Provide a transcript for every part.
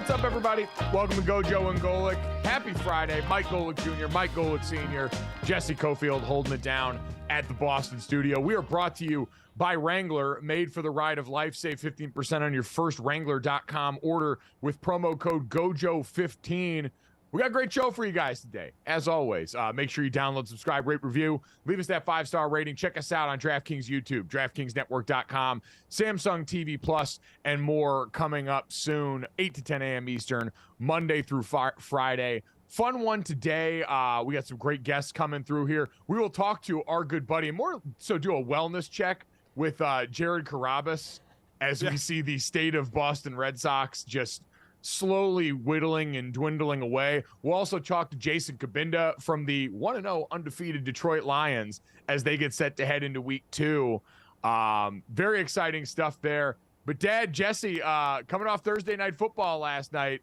What's up, everybody? Welcome to Gojo and Golic. Happy Friday. Mike Golic Jr., Mike Golic Sr., Jesse Cofield holding it down at the Boston studio. We are brought to you by Wrangler, made for the ride of life. Save 15% on your first Wrangler.com order with promo code GOJO15. We got a great show for you guys today. As always, make sure you download, subscribe, rate, review. Leave us that 5-star rating. Check us out on DraftKings YouTube, DraftKingsNetwork.com, Samsung TV Plus, and more coming up soon, 8 to 10 a.m. Eastern, Monday through Friday. Fun one today. We got some great guests coming through here. We will talk to our good buddy, and more so do a wellness check with Jared Carrabis as we see the state of Boston Red Sox just slowly whittling and dwindling away. We'll also talk to Jason Cabinda from the 1-0 undefeated Detroit Lions as they get set to head into week 2. Very exciting stuff there. But Dad, Jesse, coming off Thursday Night Football last night,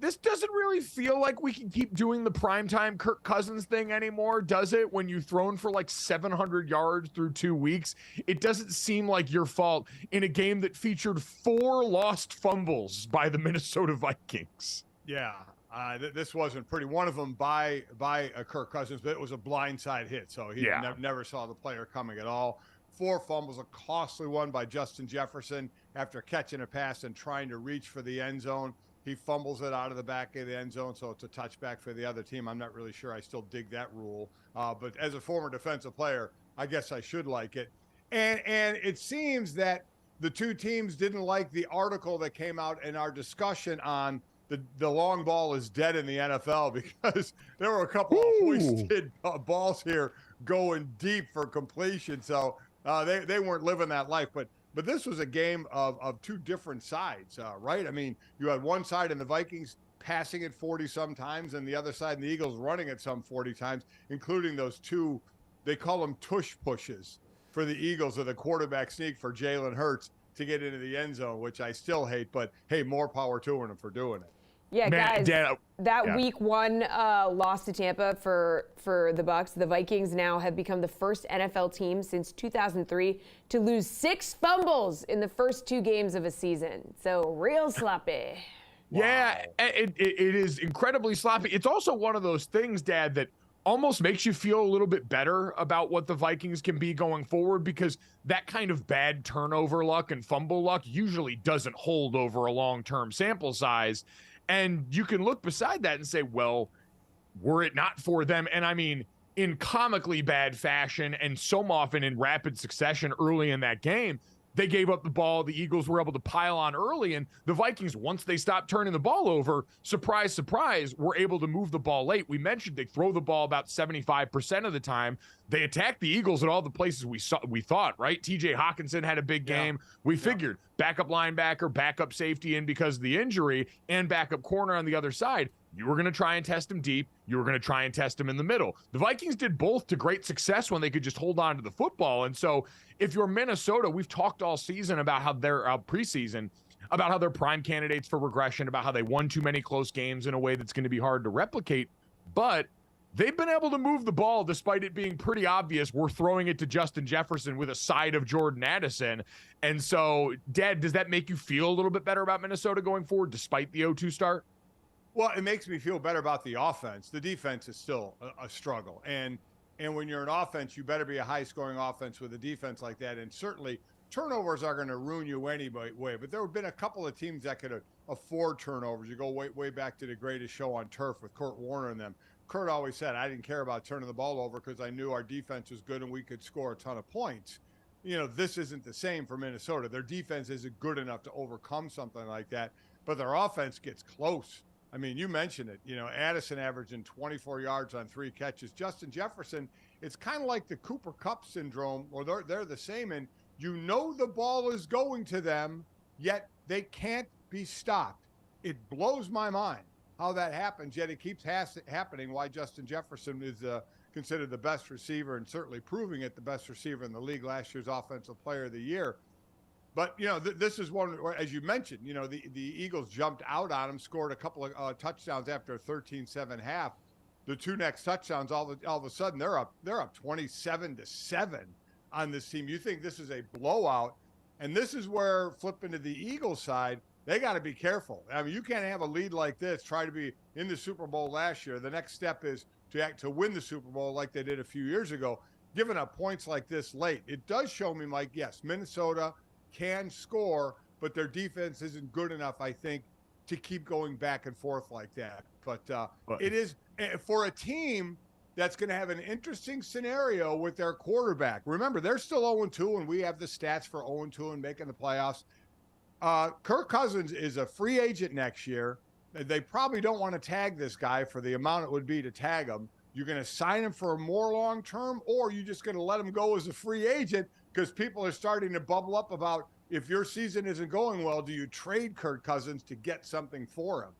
this doesn't really feel like we can keep doing the primetime Kirk Cousins thing anymore, does it? When you've thrown for like 700 yards through 2 weeks, it doesn't seem like your fault in a game that featured 4 lost fumbles by the Minnesota Vikings. Yeah, this wasn't pretty. One of them by Kirk Cousins, but it was a blindside hit, so he never saw the player coming at all. 4 fumbles, a costly one by Justin Jefferson after catching a pass and trying to reach for the end zone. He fumbles it out of the back of the end zone, so it's a touchback for the other team. I'm not really sure I still dig that rule. But as a former defensive player, I guess I should like it. And it seems that the two teams didn't like the article that came out in our discussion on the long ball is dead in the NFL, because there were a couple of hoisted balls here going deep for completion. So they weren't living that life. But this was a game of two different sides, right? I mean, you had one side in the Vikings passing it 40-some times, and the other side in the Eagles running it some 40 times, including those two, they call them tush pushes for the Eagles, or the quarterback sneak for Jalen Hurts to get into the end zone, which I still hate, but hey, more power to them for doing it. Yeah, guys, that week 1 loss to Tampa for the Bucs. The Vikings now have become the first NFL team since 2003 to lose 6 fumbles in the first 2 games of a season. So real sloppy. Yeah, it is incredibly sloppy. It's also one of those things, Dad, that almost makes you feel a little bit better about what the Vikings can be going forward, because that kind of bad turnover luck and fumble luck usually doesn't hold over a long-term sample size. And you can look beside that and say, well, were it not for them, and I mean in comically bad fashion and so often in rapid succession early in that game, they gave up the ball. The Eagles were able to pile on early, and the Vikings, once they stopped turning the ball over, surprise, surprise, were able to move the ball late. We mentioned they throw the ball about 75% of the time. They attacked the Eagles at all the places we thought, right? TJ Hawkinson had a big game. We figured backup linebacker, backup safety in because of the injury, and backup corner on the other side. You were going to try and test him deep. You were going to try and test him in the middle. The Vikings did both to great success when they could just hold on to the football. And so if you're Minnesota, we've talked all season about how they're preseason, about how they're prime candidates for regression, about how they won too many close games in a way that's going to be hard to replicate. But they've been able to move the ball despite it being pretty obvious we're throwing it to Justin Jefferson with a side of Jordan Addison. And so, Dad, does that make you feel a little bit better about Minnesota going forward despite the 0-2 start? Well, it makes me feel better about the offense. The defense is still a struggle. And when you're an offense, you better be a high-scoring offense with a defense like that. And certainly turnovers are going to ruin you anyway. But there have been a couple of teams that could afford turnovers. You go way back to the greatest show on turf with Kurt Warner and them. Kurt always said, I didn't care about turning the ball over because I knew our defense was good and we could score a ton of points. You know, this isn't the same for Minnesota. Their defense isn't good enough to overcome something like that, but their offense gets close. I mean, you mentioned it, you know, Addison averaging 24 yards on 3 catches. Justin Jefferson, it's kind of like the Cooper Kupp syndrome, or they're the same. And you know the ball is going to them, yet they can't be stopped. It blows my mind how that happens, yet it keeps happening, why Justin Jefferson is considered the best receiver and certainly proving it the best receiver in the league, last year's Offensive Player of the Year. But, you know, this is one, as you mentioned, you know, the Eagles jumped out on him, scored a couple of touchdowns after a 13-7 half. The 2 next touchdowns, all of a sudden, they're up 27-7 on this team. You think this is a blowout. And this is where, flipping to the Eagles side, they got to be careful. I mean, you can't have a lead like this, try to be in the Super Bowl last year. The next step is to win the Super Bowl like they did a few years ago. Giving up points like this late, it does show me, Mike, yes, Minnesota can score, but their defense isn't good enough, I think, to keep going back and forth like that. But it is for a team that's going to have an interesting scenario with their quarterback. Remember, they're still 0-2, and we have the stats for 0-2 and making the playoffs. Kirk Cousins is a free agent next year. They probably don't want to tag this guy for the amount it would be to tag him. You're going to sign him for a more long-term, or you're just going to let him go as a free agent because people are starting to bubble up about if your season isn't going well, do you trade Kirk Cousins to get something for him?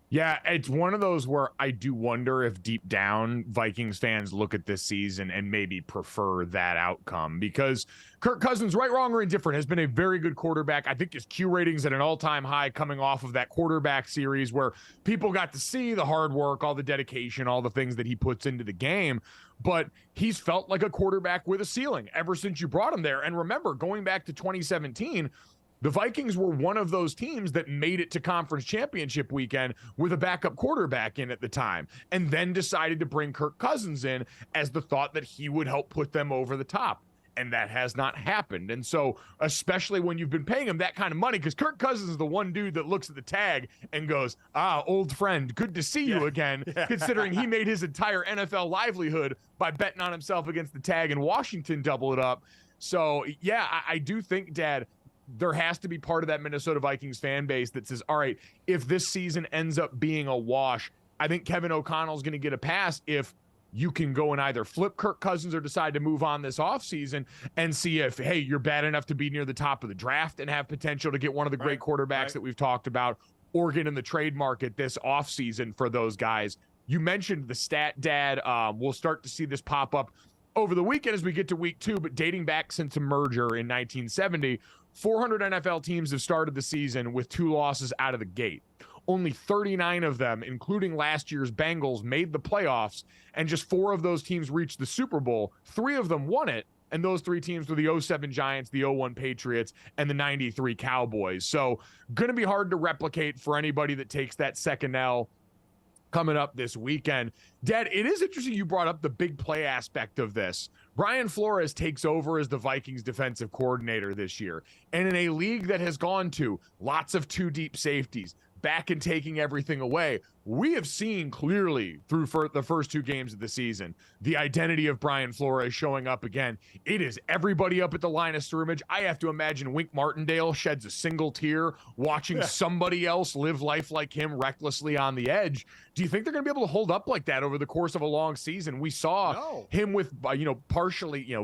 Yeah, it's one of those where I do wonder if deep down Vikings fans look at this season and maybe prefer that outcome, because Kirk Cousins, right, wrong, or indifferent, has been a very good quarterback. I think his Q rating's at an all-time high coming off of that quarterback series where people got to see the hard work, all the dedication, all the things that he puts into the game. But he's felt like a quarterback with a ceiling ever since you brought him there. And remember, going back to 2017, the Vikings were one of those teams that made it to conference championship weekend with a backup quarterback in at the time, and then decided to bring Kirk Cousins in as the thought that he would help put them over the top. And that has not happened. And so, especially when you've been paying him that kind of money, because Kirk Cousins is the one dude that looks at the tag and goes, old friend, good to see you again, considering he made his entire NFL livelihood by betting on himself against the tag in Washington, double it up. So, yeah, I do think, Dad, there has to be part of that Minnesota Vikings fan base that says, all right, if this season ends up being a wash, I think Kevin O'Connell's going to get a pass if you can go and either flip Kirk Cousins or decide to move on this offseason and see if, hey, you're bad enough to be near the top of the draft and have potential to get one of the great quarterbacks that we've talked about, or get in the trade market this offseason for those guys. You mentioned the stat, Dad. We'll start to see this pop up over the weekend as we get to week 2, but dating back since a merger in 1970, 400 NFL teams have started the season with 2 losses out of the gate. Only 39 of them, including last year's Bengals, made the playoffs, and just 4 of those teams reached the Super Bowl. 3 of them won it, and those 3 teams were the 07 Giants, the 01 Patriots, and the 93 Cowboys. So going to be hard to replicate for anybody that takes that second L coming up this weekend. Dad, it is interesting you brought up the big play aspect of this. Brian Flores takes over as the Vikings defensive coordinator this year. And in a league that has gone to lots of 2 deep safeties, back and taking everything away, we have seen clearly through the first 2 games of the season the identity of Brian Flores showing up again. It is everybody up at the line of scrimmage. I have to imagine Wink Martindale sheds a single tear watching somebody else live life like him recklessly on the edge. Do you think they're going to be able to hold up like that over the course of a long season? We saw him with, partially,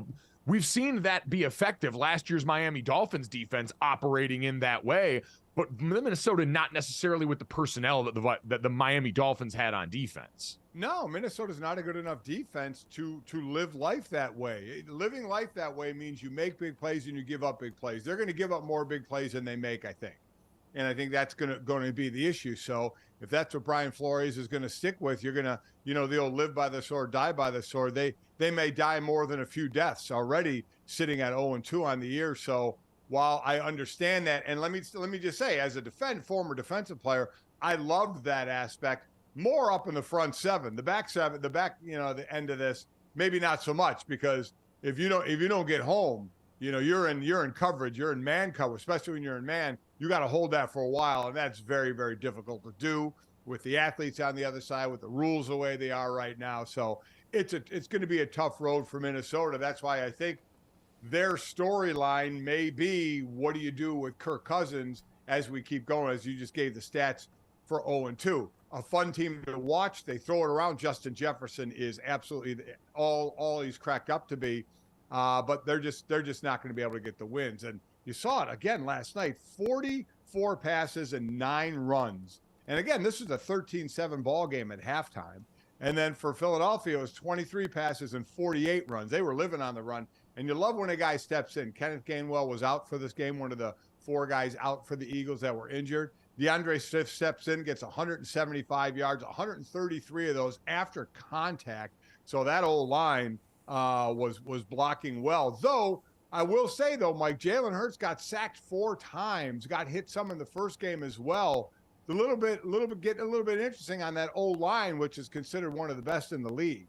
we've seen that be effective. Last year's Miami Dolphins defense operating in that way, but Minnesota not necessarily with the personnel that the Miami Dolphins had on defense. No, Minnesota's not a good enough defense to live life that way. Living life that way means you make big plays and you give up big plays. They're going to give up more big plays than they make, I think. And I think that's going to be the issue. So if that's what Brian Flores is going to stick with, you're going to, they'll live by the sword, die by the sword. They may die more than a few deaths already sitting at 0-2 on the year. So while I understand that, and let me just say, as a former defensive player, I loved that aspect more up in the front 7, the back 7, the end of this, maybe not so much, because if you don't get home, you're in coverage, you're in man cover, especially when you're in man, you got to hold that for a while, and that's very, very difficult to do with the athletes on the other side, with the rules the way they are right now. So it's going to be a tough road for Minnesota. That's why I think their storyline may be, what do you do with Kirk Cousins as we keep going, as you just gave the stats for 0-2. A fun team to watch. They throw it around. Justin Jefferson is absolutely all he's cracked up to be, but they're just not going to be able to get the wins. And you saw it again last night, 44 passes and 9 runs. And again, this was a 13-7 ball game at halftime. And then for Philadelphia, it was 23 passes and 48 runs. They were living on the run. And you love when a guy steps in. Kenneth Gainwell was out for this game, one of the 4 guys out for the Eagles that were injured. DeAndre Swift steps in, gets 175 yards, 133 of those after contact. So that old line was blocking well. Though I will say, though, Mike, Jalen Hurts got sacked 4 times, got hit some in the first game as well. Getting a little bit interesting on that O-line, which is considered one of the best in the league.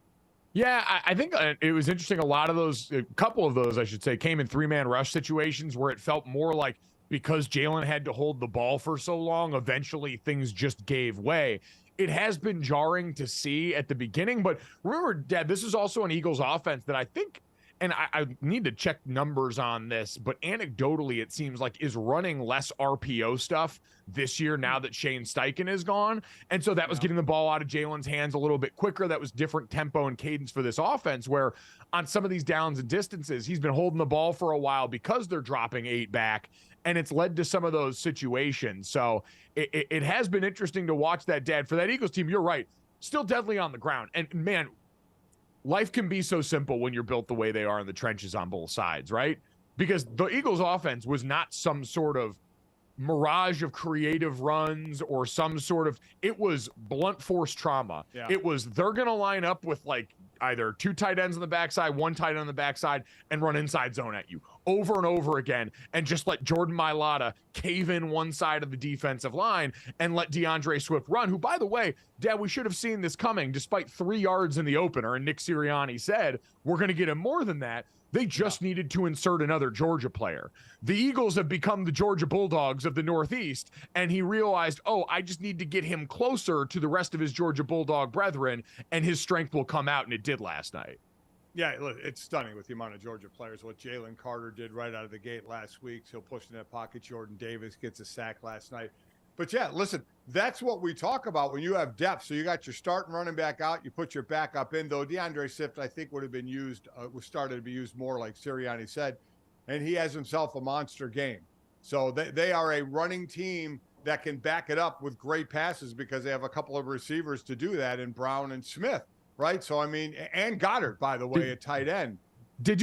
Yeah, I think it was interesting. A couple of those, I should say, came in 3-man rush situations where it felt more like because Jalen had to hold the ball for so long, eventually things just gave way. It has been jarring to see at the beginning, but remember, Dad, this is also an Eagles offense that I think, and I need to check numbers on this, but anecdotally, it seems like is running less RPO stuff this year now that Shane Steichen is gone. And so that was getting the ball out of Jalen's hands a little bit quicker. That was different tempo and cadence for this offense, where on some of these downs and distances, he's been holding the ball for a while because they're dropping 8 back, and it's led to some of those situations. So it has been interesting to watch that, Dad. For that Eagles team, you're right, still deadly on the ground. And man, life can be so simple when you're built the way they are in the trenches on both sides, right? Because the Eagles offense was not some sort of mirage of creative runs or some sort of, it was blunt force trauma. Yeah. It was, they're going to line up with like either 2 tight ends on the backside, 1 tight end on the backside, and run inside zone at you over and over again, and just let Jordan Mailata cave in one side of the defensive line and let DeAndre Swift run, who, by the way, Dad, we should have seen this coming despite 3 yards in the opener, and Nick Sirianni said, we're going to get him more than that. They just needed to insert another Georgia player. The Eagles have become the Georgia Bulldogs of the Northeast, and he realized, oh, I just need to get him closer to the rest of his Georgia Bulldog brethren, and his strength will come out, and it did last night. Yeah, look, it's stunning with the amount of Georgia players. What Jalen Carter did right out of the gate last week. He'll push in that pocket. Jordan Davis gets a sack last night. But, yeah, listen, that's what we talk about when you have depth. So you got your starting running back out. You put your backup in, though. DeAndre Swift, I think, would have been used, was started to be used more, like Sirianni said. And he has himself a monster game. So they are a running team that can back it up with great passes because they have a couple of receivers to do that in Brown and Smith, right? So, I mean, and Goddard, by the way, at tight end.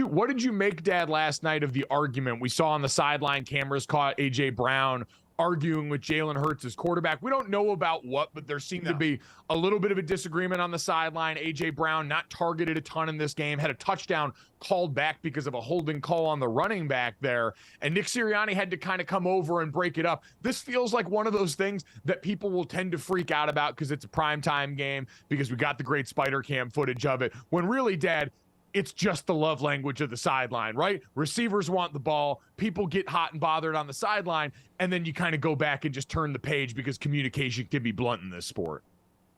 What did you make, Dad, last night of the argument we saw on the sideline cameras caught A.J. Brown arguing with Jalen Hurts as quarterback? We don't know about what, but there seemed to be a little bit of a disagreement on the sideline. A.J. Brown not targeted a ton in this game, had a touchdown called back because of a holding call on the running back there, and Nick Sirianni had to kind of come over and break it up. This feels like one of those things that people will tend to freak out about because it's a primetime game, because we got the great spider cam footage of it, when really, Dad, it's just the love language of the sideline, right? Receivers want the ball. People get hot and bothered on the sideline, and then you kind of go back and just turn the page because communication can be blunt in this sport.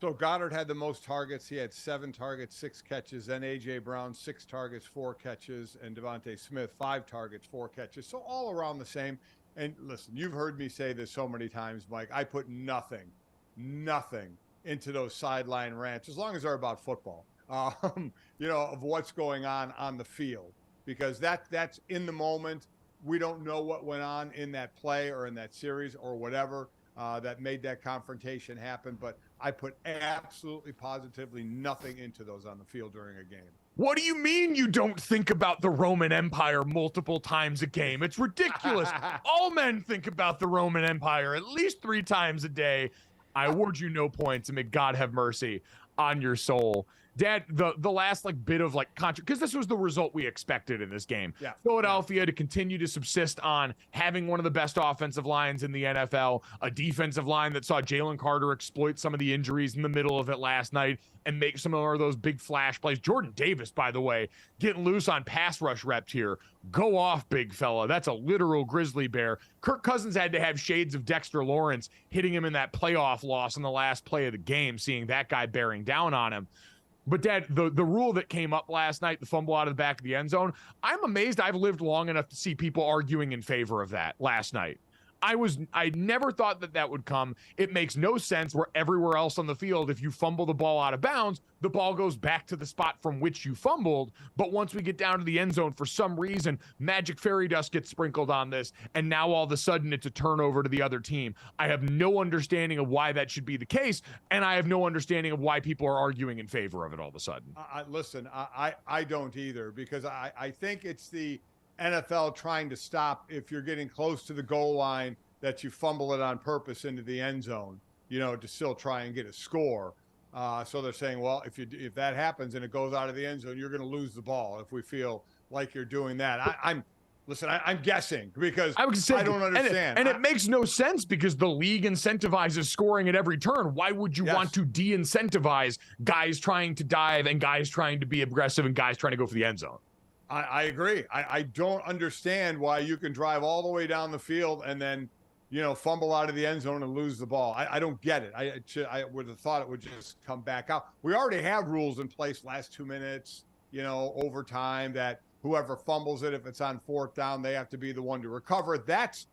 So Goddard had the most targets. He had 7 targets, 6 catches. Then A.J. Brown, 6 targets, 4 catches. And Devontae Smith, 5 targets, 4 catches. So all around the same. And listen, you've heard me say this so many times, Mike. I put nothing into those sideline rants, as long as they're about football. Of what's going on the field, because that's in the moment. We don't know what went on in that play or in that series or whatever that made that confrontation happen. But I put absolutely positively nothing into those on the field during a game. What do you mean you don't think about the Roman Empire multiple times a game? It's ridiculous. All men think about the Roman Empire at least 3 times a day. I award you no points, and may God have mercy on your soul. Dad, the last bit of because this was the result we expected in this game. Yeah. Philadelphia to continue to subsist on having one of the best offensive lines in the NFL, a defensive line that saw Jalen Carter exploit some of the injuries in the middle of it last night and make some of those big flash plays. Jordan Davis, by the way, getting loose on pass rush reps here. Go off, big fella. That's a literal grizzly bear. Kirk Cousins had to have shades of Dexter Lawrence hitting him in that playoff loss in the last play of the game, seeing that guy bearing down on him. But, Dad, the rule that came up last night, the fumble out of the back of the end zone, I'm amazed I've lived long enough to see people arguing in favor of that last night. I never thought that would come. It makes no sense where everywhere else on the field, if you fumble the ball out of bounds, the ball goes back to the spot from which you fumbled. But once we get down to the end zone, for some reason, magic fairy dust gets sprinkled on this, and now all of a sudden it's a turnover to the other team. I have no understanding of why that should be the case, and I have no understanding of why people are arguing in favor of it all of a sudden. Listen, I don't either, because I think it's the NFL trying to stop, if you're getting close to the goal line, that you fumble it on purpose into the end zone, to still try and get a score. So they're saying, well, if that happens and it goes out of the end zone, you're going to lose the ball if we feel like you're doing that. Listen, I'm guessing because I don't understand. And it makes no sense because the league incentivizes scoring at every turn. Why would you want to de-incentivize guys trying to dive and guys trying to be aggressive and guys trying to go for the end zone? I agree. I don't understand why you can drive all the way down the field and then, fumble out of the end zone and lose the ball. I don't get it. I would have thought it would just come back out. We already have rules in place last 2 minutes, overtime, that whoever fumbles it, if it's on 4th down, they have to be the one to recover. That's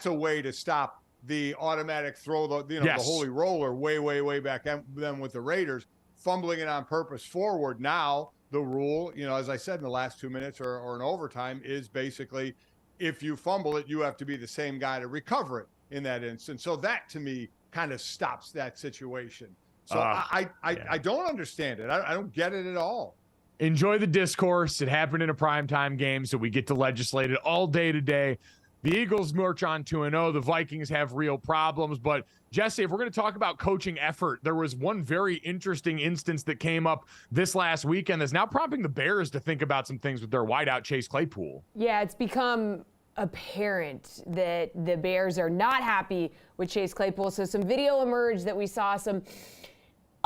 a way to stop the automatic throw, the holy roller way back then with the Raiders, fumbling it on purpose forward. Now the rule, as I said, in the last 2 minutes or in overtime is basically if you fumble it, you have to be the same guy to recover it in that instance. So that to me kind of stops that situation. So I don't understand it. I don't get it at all. Enjoy the discourse. It happened in a primetime game, so we get to legislate it all day today. The Eagles march on 2-0. The Vikings have real problems. But, Jesse, if we're going to talk about coaching effort, there was one very interesting instance that came up this last weekend that's now prompting the Bears to think about some things with their wideout, Chase Claypool. Yeah, it's become apparent that the Bears are not happy with Chase Claypool. So some video emerged that we saw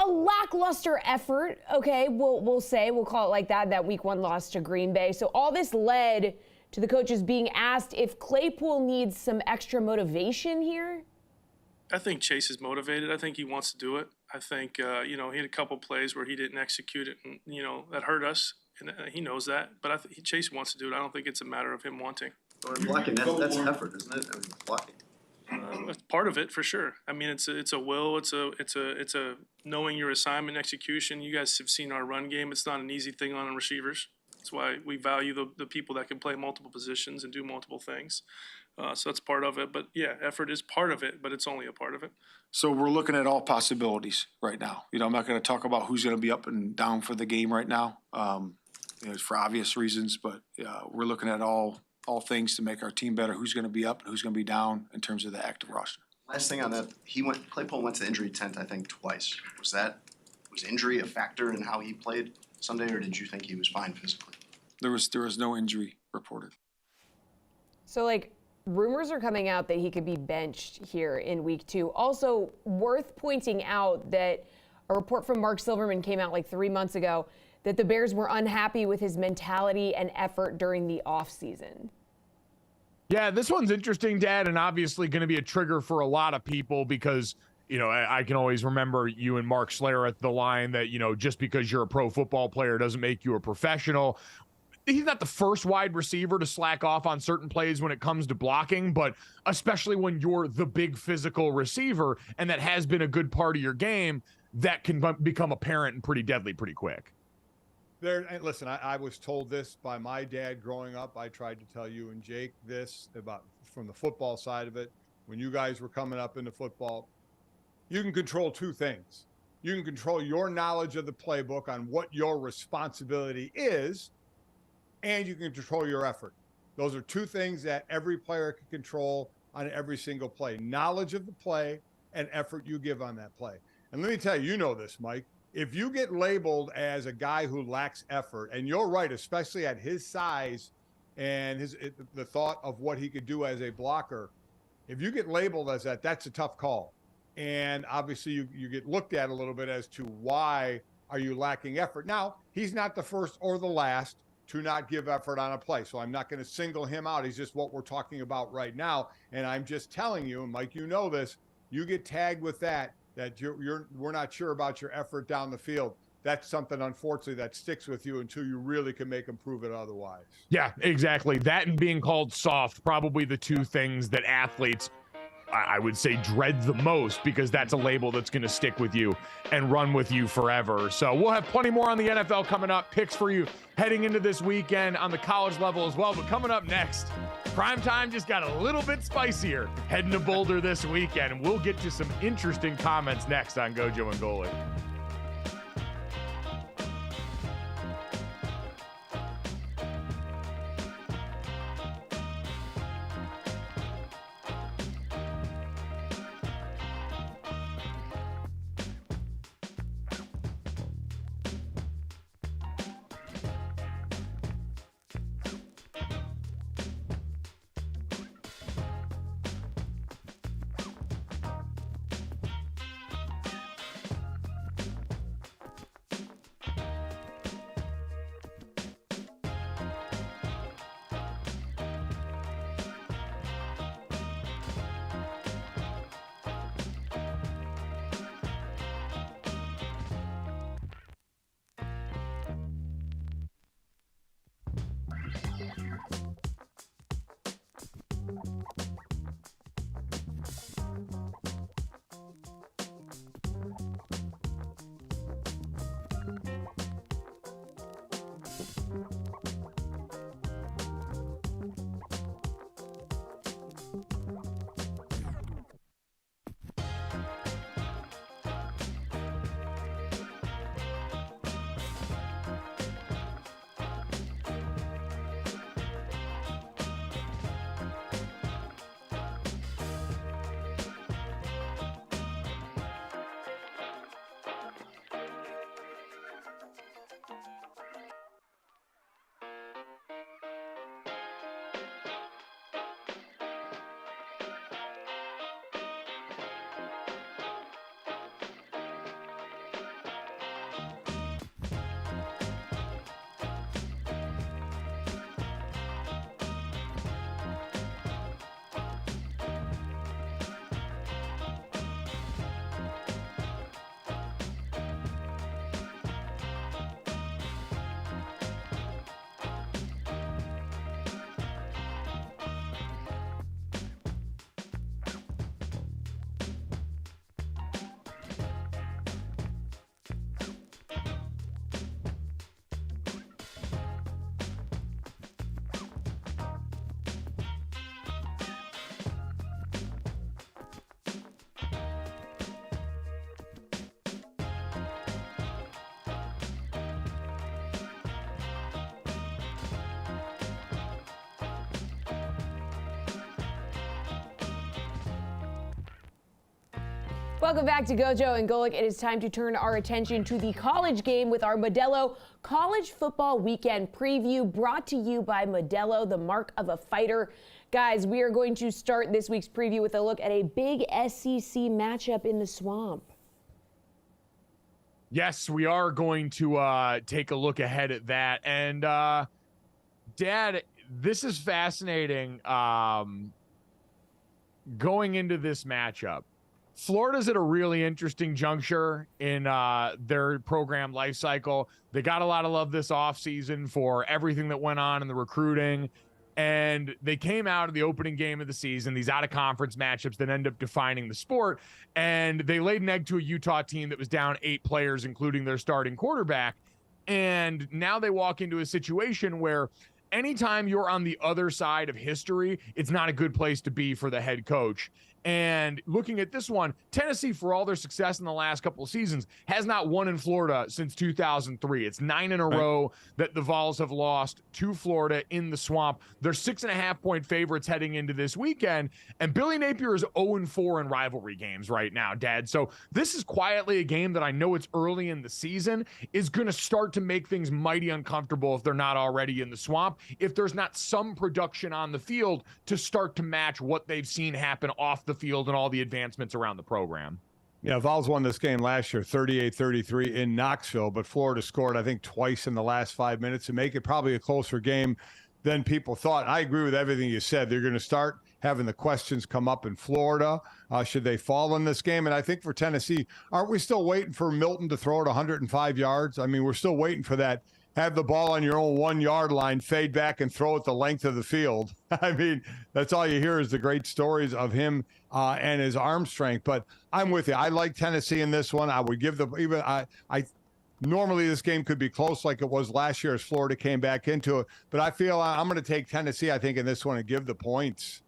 a lackluster effort, okay, we'll call it like that week 1 loss to Green Bay. So all this led to the coaches being asked if Claypool needs some extra motivation here. I think Chase is motivated. I think he wants to do it. I think, he had a couple plays where he didn't execute it, and, that hurt us, and he knows that. But I think Chase wants to do it. I don't think it's a matter of him wanting. Well, blocking, that's effort, isn't it? Blocking. That's part of it for sure. I mean, it's a will. It's a knowing your assignment, execution. You guys have seen our run game. It's not an easy thing on receivers. That's why we value the people that can play multiple positions and do multiple things. So that's part of it. But yeah, effort is part of it, but it's only a part of it. So we're looking at all possibilities right now. I'm not going to talk about who's going to be up and down for the game right now, for obvious reasons. But we're looking at all things to make our team better. Who's going to be up and who's going to be down in terms of the active roster. Last thing on that, Claypool went to the injury tent, I think, twice. Was injury a factor in how he played Sunday, or did you think he was fine physically? There was no injury reported. So, rumors are coming out that he could be benched here in week 2. Also, worth pointing out that a report from Mark Silverman came out 3 months ago that the Bears were unhappy with his mentality and effort during the offseason. Yeah, this one's interesting, Dad, and obviously going to be a trigger for a lot of people because, I can always remember you and Mark Slayer at the line that, just because you're a pro football player doesn't make you a professional. He's not the first wide receiver to slack off on certain plays when it comes to blocking, but especially when you're the big physical receiver and that has been a good part of your game, that can become apparent and pretty deadly pretty quick. Listen, I was told this by my dad growing up. I tried to tell you and Jake this about from the football side of it. When you guys were coming up into football, you can control 2 things. You can control your knowledge of the playbook on what your responsibility is, and you can control your effort. Those are 2 things that every player can control on every single play. Knowledge of the play and effort you give on that play. And let me tell you, this, Mike. If you get labeled as a guy who lacks effort, and you're right, especially at his size and the thought of what he could do as a blocker, if you get labeled as that, that's a tough call. And obviously you get looked at a little bit as to why are you lacking effort. Now, he's not the first or the last to not give effort on a play, so I'm not going to single him out. He's just what we're talking about right now. And I'm just telling you, and Mike, this, you get tagged with that we're not sure about your effort down the field. That's something, unfortunately, that sticks with you until you really can make them prove it otherwise. Yeah, exactly. That and being called soft, probably the 2 things that athletes, I would say, dread the most, because that's a label that's going to stick with you and run with you forever. So we'll have plenty more on the NFL coming up. Picks for you heading into this weekend on the college level as well. But coming up next, primetime just got a little bit spicier heading to Boulder this weekend. And we'll get to some interesting comments next on Gojo and Golic. Welcome back to Gojo and Golic. It is time to turn our attention to the college game with our Modelo College Football Weekend Preview, brought to you by Modelo, the mark of a fighter. Guys, we are going to start this week's preview with a look at a big SEC matchup in the Swamp. Yes, we are going to take a look ahead at that. And, Dad, this is fascinating going into this matchup. Florida's at a really interesting juncture in their program life cycle. They got a lot of love this offseason for everything that went on in the recruiting. And they came out of the opening game of the season, these out-of-conference matchups that end up defining the sport. And they laid an egg to a Utah team that was down 8 players, including their starting quarterback. And now they walk into a situation where anytime you're on the other side of history, it's not a good place to be for the head coach. And looking at this one, Tennessee, for all their success in the last couple of seasons, has not won in Florida since 2003. It's 9 in a row that the Vols have lost to Florida in the Swamp. They're 6.5-point favorites heading into this weekend. And Billy Napier is 0-4 in rivalry games right now, Dad. So this is quietly a game that I know it's early in the season is going to start to make things mighty uncomfortable if they're not already in the Swamp, if there's not some production on the field to start to match what they've seen happen off the field and all the advancements around the program. Yeah, Vols won this game last year, 38-33 in Knoxville, but Florida scored, I think, twice in the last 5 minutes to make it probably a closer game than people thought. I agree with everything you said. They're going to start having the questions come up in Florida. Should they fall in this game? And I think for Tennessee, aren't we still waiting for Milton to throw it 105 yards? I mean, we're still waiting for that. Have the ball on your own 1-yard line, fade back and throw it the length of the field. I mean, that's all you hear is the great stories of him and his arm strength. But I'm with you. I like Tennessee in this one. I would give normally this game could be close like it was last year as Florida came back into it. But I feel I'm going to take Tennessee, I think, in this one and give the points.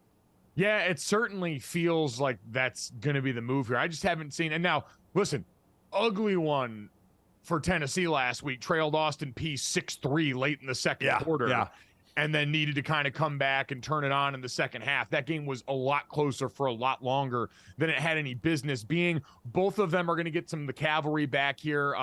Yeah, it certainly feels like that's going to be the move here. I just haven't seen. And now, listen, ugly one for Tennessee last week, trailed Austin Peay 6-3 late in the second quarter, and then needed to kind of come back and turn it on in the second half. That game was a lot closer for a lot longer than it had any business being. Both of them are going to get some of the cavalry back here.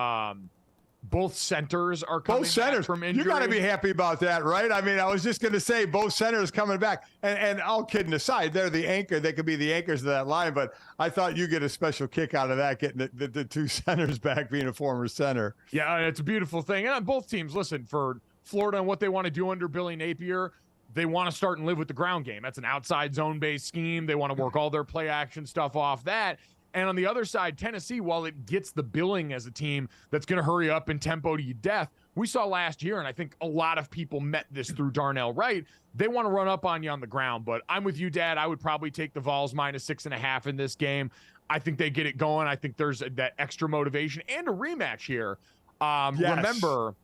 Both centers are coming back from injury. You got to be happy about that, right? I mean, I was just going to say both centers coming back. And all kidding aside, they're the anchor. They could be the anchors of that line. But I thought you get a special kick out of that, getting the two centers back, being a former center. Yeah, it's a beautiful thing. And on both teams, listen, for Florida and what they want to do under Billy Napier, they want to start and live with the ground game. That's an outside zone-based scheme. They want to work all their play action stuff off that. And on the other side, Tennessee, while it gets the billing as a team that's going to hurry up and tempo to you death, we saw last year, and I think a lot of people met this through Darnell Wright, they want to run up on you on the ground. But I'm with you, Dad. I would probably take the Vols -6.5 in this game. I think they get it going. I think there's that extra motivation and a rematch here. Yes. Remember,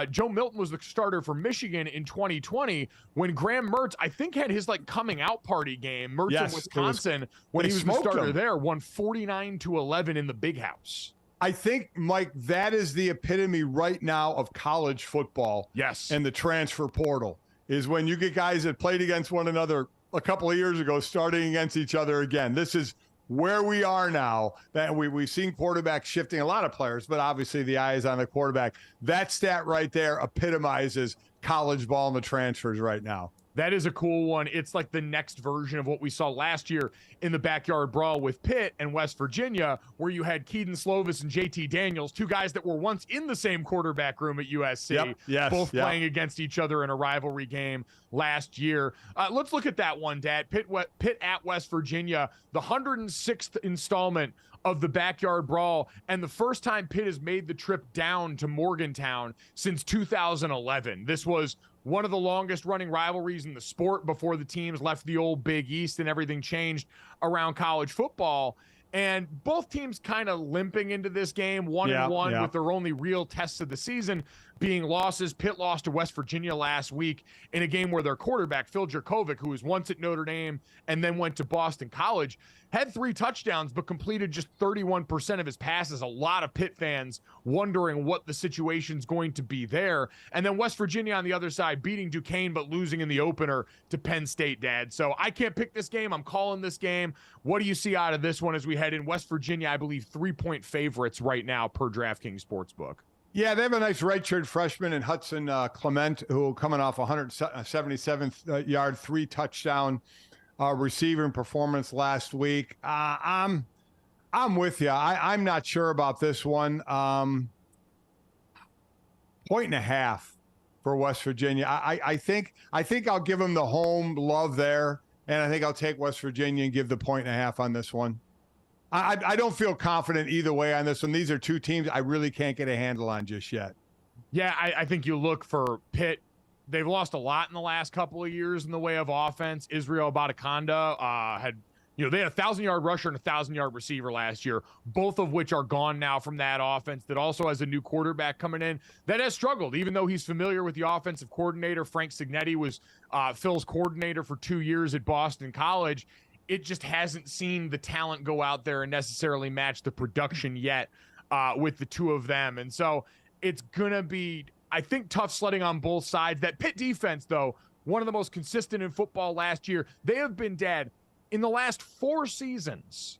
Joe Milton was the starter for Michigan in 2020 when Graham Mertz, I think, had his coming out party game. Mertz in Wisconsin, when he was the starter there, won 49-11 in the Big House. I think, Mike, that is the epitome right now of college football. Yes. And the transfer portal is when you get guys that played against one another a couple of years ago starting against each other again. This is where we are now. That we've seen quarterbacks shifting, a lot of players, but obviously the eye is on the quarterback. That stat right there epitomizes college ball and the transfers right now. That is a cool one. It's like the next version of what we saw last year in the backyard brawl with Pitt and West Virginia, where you had Keaton Slovis and JT Daniels, two guys that were once in the same quarterback room at USC, both playing against each other in a rivalry game last year. Let's look at that one, Dad. Pitt at West Virginia, the 106th installment of the backyard brawl, and the first time Pitt has made the trip down to Morgantown since 2011. This was one of the longest running rivalries in the sport before the teams left the old Big East and everything changed around college football. And both teams kind of limping into this game, 1-1 with their only real tests of the season being losses. Pitt lost to West Virginia last week in a game where their quarterback, Phil Jurkovec, who was once at Notre Dame and then went to Boston College, had 3 touchdowns but completed just 31% of his passes. A lot of Pitt fans wondering what the situation's going to be there. And then West Virginia on the other side beating Duquesne but losing in the opener to Penn State, Dad. So I can't pick this game. I'm calling this game. What do you see out of this one as we head in? West Virginia, I believe, 3-point favorites right now per DraftKings Sportsbook. Yeah, they have a nice redshirt freshman in Hudson Clement, who coming off 177th yard, 3 touchdown receiving performance last week. I'm with you. I'm not sure about this one. 1.5 for West Virginia. I think I'll give them the home love there, and I think I'll take West Virginia and give the 1.5 on this one. I don't feel confident either way on this one. These are two teams I really can't get a handle on just yet. Yeah, I think you look for Pitt. They've lost a lot in the last couple of years in the way of offense. Israel Abadakonda had, they had a 1,000-yard rusher and a 1,000-yard receiver last year, both of which are gone now from that offense that also has a new quarterback coming in that has struggled, even though he's familiar with the offensive coordinator. Frank Cignetti was Phil's coordinator for 2 years at Boston College. It just hasn't seen the talent go out there and necessarily match the production yet with the two of them. And so it's going to be, I think, tough sledding on both sides. That Pitt defense, though, one of the most consistent in football last year. They have been dead in the last 4 seasons.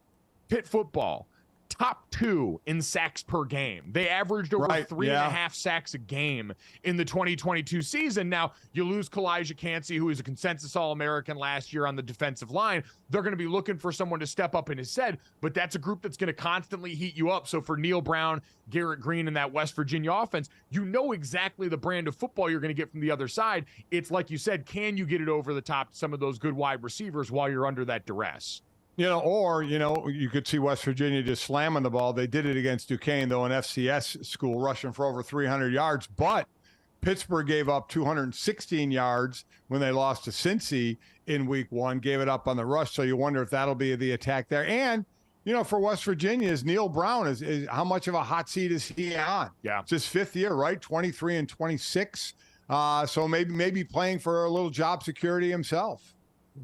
Pitt football, top 2 in sacks per game. They averaged over 3.5 sacks a game in the 2022 season. Now, you lose Kalijah Cansey, who is a consensus All-American last year on the defensive line. They're going to be looking for someone to step up in his stead, but that's a group that's going to constantly heat you up. So for Neil Brown, Garrett Green, and that West Virginia offense, you know exactly the brand of football you're going to get from the other side. It's like you said, can you get it over the top to some of those good wide receivers while you're under that duress? You could see West Virginia just slamming the ball. They did it against Duquesne, though, an FCS school, rushing for over 300 yards. But Pittsburgh gave up 216 yards when they lost to Cincy in week 1, gave it up on the rush. So you wonder if that'll be the attack there. And, for West Virginia, is Neil Brown, is how much of a hot seat is he on? Yeah. It's his 5th year, right? 23 and 26. So maybe playing for a little job security himself.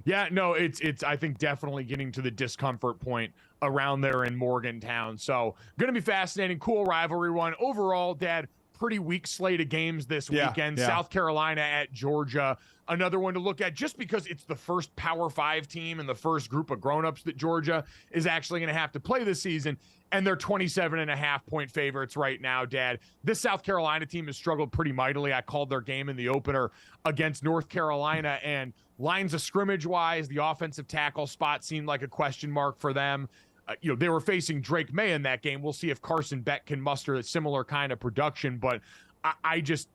Yeah, no, it's I think definitely getting to the discomfort point around there in Morgantown. So going to be fascinating, cool rivalry one. Overall, Dad, pretty weak slate of games this weekend. Yeah. South Carolina at Georgia, another one to look at just because it's the first Power 5 team and the first group of grownups that Georgia is actually going to have to play this season. And they're 27.5-point favorites right now, Dad. This South Carolina team has struggled pretty mightily. I called their game in the opener against North Carolina, and lines of scrimmage-wise, the offensive tackle spot seemed like a question mark for them. They were facing Drake May in that game. We'll see if Carson Beck can muster a similar kind of production, but I just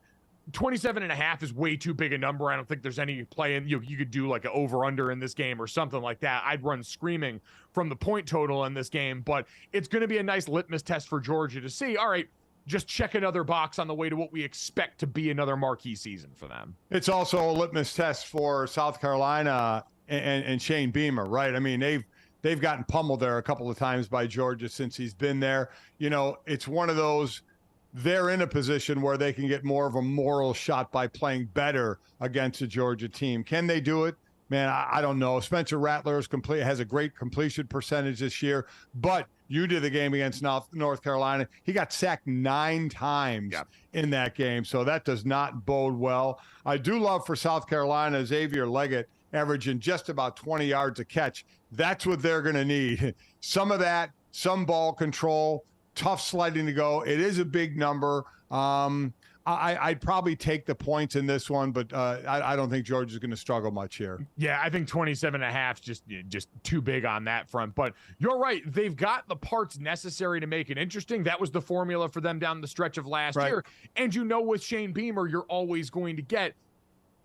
27.5 is way too big a number. I don't think there's any play in. You could do like an over-under in this game or something like that. I'd run screaming from the point total in this game, but it's going to be a nice litmus test for Georgia to see, all right, just check another box on the way to what we expect to be another marquee season for them. It's also a litmus test for South Carolina and Shane Beamer, right? I mean, they've gotten pummeled there a couple of times by Georgia since he's been there. You know, it's one of those, they're in a position where they can get more of a moral shot by playing better against a Georgia team. Can they do it? Man, I don't know. Spencer Rattler has a great completion percentage this year, but you did the game against North Carolina. He got sacked 9 times in that game, so that does not bode well. I do love for South Carolina, Xavier Leggett averaging just about 20 yards a catch. That's what they're going to need. Some of that, some ball control, tough sledding to go. It is a big number. I'd probably take the points in this one, but I don't think Georgia's going to struggle much here. Yeah, I think 27.5 is just too big on that front. But you're right. They've got the parts necessary to make it interesting. That was the formula for them down the stretch of last year. And you know, with Shane Beamer, you're always going to get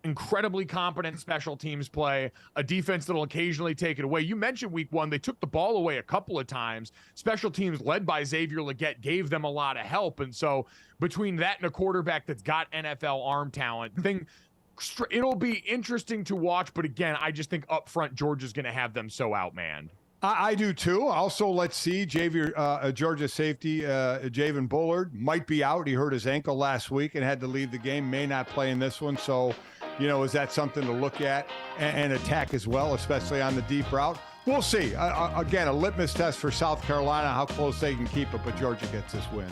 incredibly competent special teams play, a defense that'll occasionally take it away. You mentioned week 1, they took the ball away a couple of times. Special teams led by Xavier Leggett gave them a lot of help. And so between that and a quarterback that's got NFL arm talent, it'll be interesting to watch. But again, I just think up front, Georgia's going to have them so outmanned. I do too. Also, let's see, Georgia safety, Javen Bullard might be out. He hurt his ankle last week and had to leave the game, may not play in this one. So, you know, is that something to look at and attack as well, especially on the deep route? We'll see. Again, a litmus test for South Carolina, how close they can keep it, but Georgia gets this win.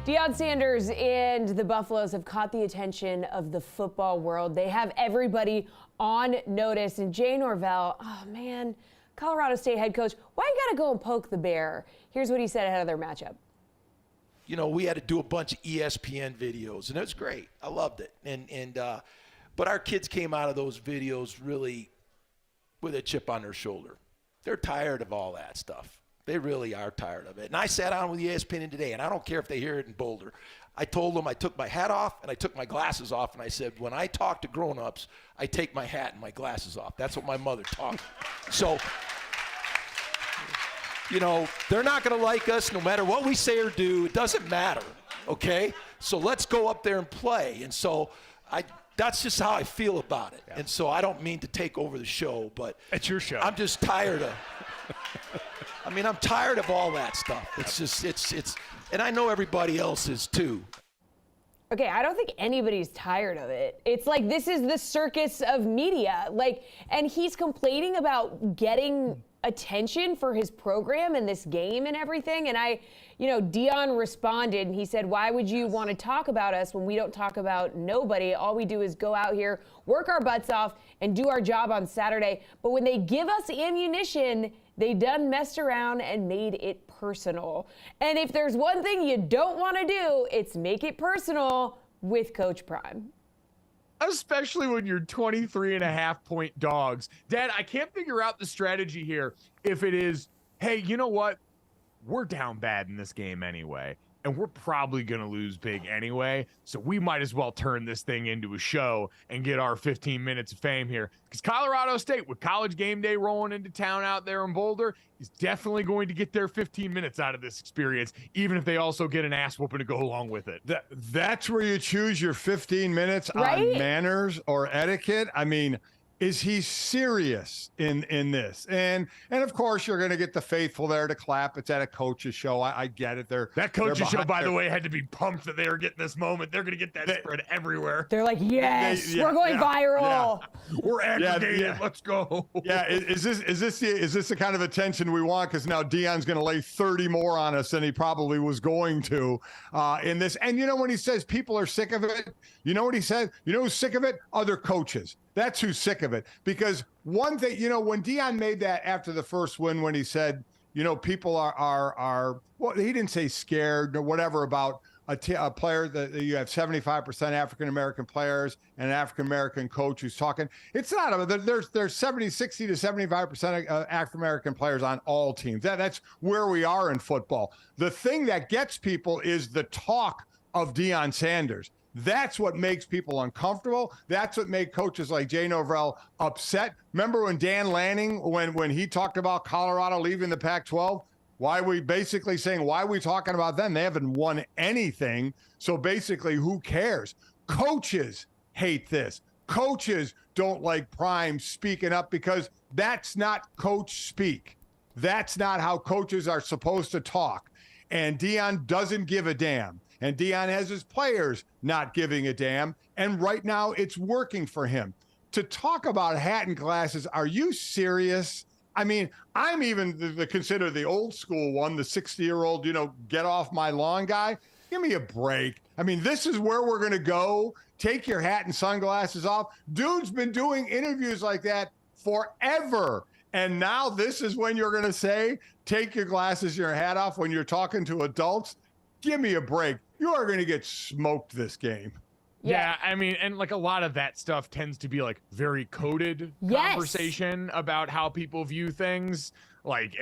Deion Sanders and the Buffaloes have caught the attention of the football world. They have everybody on notice. And Jay Norvell, oh man, Colorado State head coach, why you gotta go and poke the bear? Here's what he said ahead of their matchup. You know, we had to do a bunch of ESPN videos, and it was great. I loved it. But our kids came out of those videos really with a chip on their shoulder. They're tired of all that stuff. They really are tired of it. And I sat down with ESPN today, and I don't care if they hear it in Boulder. I told them I took my hat off and I took my glasses off, and I said, when I talk to grown-ups, I take my hat and my glasses off. That's what my mother taught me. So, you know, they're not going to like us no matter what we say or do. It doesn't matter, okay? So let's go up there and play. And so that's just how I feel about it. Yeah. And so I don't mean to take over the show, but it's your show. I'm just tired of I'm tired of all that stuff. It's just, it's, and I know everybody else is too. Okay, I don't think anybody's tired of it. It's like, this is the circus of media. Like, and he's complaining about getting attention for his program and this game and everything. And Deion responded and he said, why would you want to talk about us when we don't talk about nobody? All we do is go out here, work our butts off, and do our job on Saturday. But when they give us ammunition, they done messed around and made it personal. And if there's one thing you don't want to do, it's make it personal with Coach Prime. Especially when you're 23.5-point dogs. Dad, I can't figure out the strategy here. If it is, hey, you know what? We're down bad in this game anyway, and we're probably going to lose big anyway, so we might as well turn this thing into a show and get our 15 minutes of fame here. Because Colorado State, with College Game Day rolling into town out there in Boulder, is definitely going to get their 15 minutes out of this experience, even if they also get an ass whooping to go along with it. That's where you choose your 15 minutes on manners or etiquette. I mean, is he serious in this? And of course, you're going to get the faithful there to clap. It's at a coach's show. I get it. That coach's show, by the way, had to be pumped that they were getting this moment. They're going to get that spread everywhere. They're like, yes, we're going viral. Yeah. We're aggregated. Let's go. Yeah. Is this the kind of attention we want? Because now Deion's going to lay 30 more on us than he probably was going to in this. And when he says people are sick of it, you know what he said? You know who's sick of it? Other coaches. That's who's sick of it. Because one thing, when Deion made that after the first win, when he said, people are well, he didn't say scared or whatever about a player that you have 75% African-American players and an African-American coach who's talking. It's not, there's 60 to 75% African-American players on all teams. That's where we are in football. The thing that gets people is the talk of Deion Sanders. That's what makes people uncomfortable. That's what made coaches like Jay Norvell upset. Remember when Dan Lanning, when he talked about Colorado leaving the Pac-12? Why are we basically saying, why are we talking about them? They haven't won anything. So basically, who cares? Coaches hate this. Coaches don't like Prime speaking up because that's not coach speak. That's not how coaches are supposed to talk. And Deion doesn't give a damn. And Deion has his players not giving a damn. And right now it's working for him. To talk about hat and glasses, are you serious? I mean, I'm even consider the old school one, the 60-year-old, get off my lawn guy. Give me a break. I mean, this is where we're going to go. Take your hat and sunglasses off. Dude's been doing interviews like that forever. And now this is when you're going to say, take your glasses, your hat off when you're talking to adults. Give me a break. You are going to get smoked this game. Yeah, I mean, and like a lot of that stuff tends to be like very coded conversation about how people view things. Like,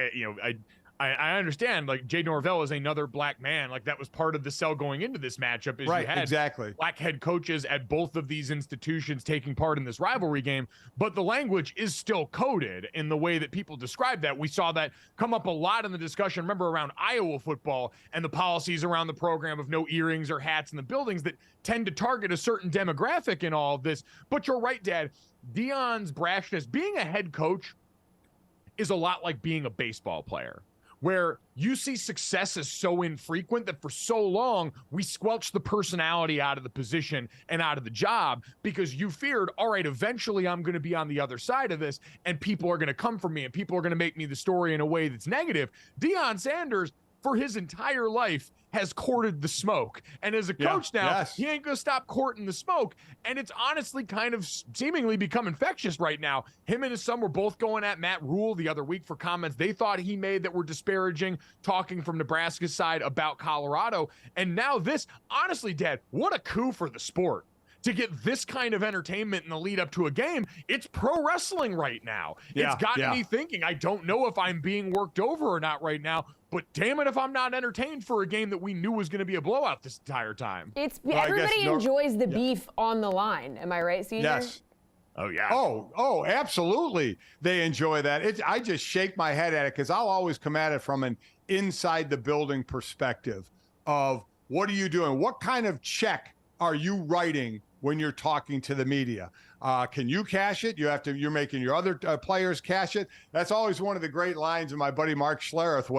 I understand, like, Jay Norvell is another black man. Like, that was part of the sell going into this matchup. Is you had exactly. black head coaches at both of these institutions taking part in this rivalry game. But the language is still coded in the way that people describe that. We saw that come up a lot in the discussion, remember, around Iowa football and the policies around the program of no earrings or hats in the buildings that tend to target a certain demographic in all of this. But you're right, Dad. Deion's brashness, being a head coach, is a lot like being a baseball player, where you see success as so infrequent that for so long we squelched the personality out of the position and out of the job because you feared, all right, eventually I'm going to be on the other side of this and people are going to come for me and people are going to make me the story in a way that's negative. Deion Sanders, for his entire life, has courted the smoke. And as a coach now, he ain't going to stop courting the smoke. And it's honestly kind of seemingly become infectious right now. Him and his son were both going at Matt Rule the other week for comments they thought he made that were disparaging, talking from Nebraska's side about Colorado. And now this, honestly, Dad, what a coup for the sport. to get this kind of entertainment in the lead up to a game. It's pro wrestling right now. It's gotten me thinking, I don't know if I'm being worked over or not right now, but damn it if I'm not entertained for a game that we knew was going to be a blowout this entire time. Everybody enjoys the beef on the line. Am I right, Caesar? Yes. Oh, yeah. Oh, absolutely. They enjoy that. I just shake my head at it because I'll always come at it from an inside the building perspective of what are you doing? What kind of check are you writing when you're talking to the media? Can you cash it? You're making your other players cash it. That's always one of the great lines of my buddy Mark Schlereth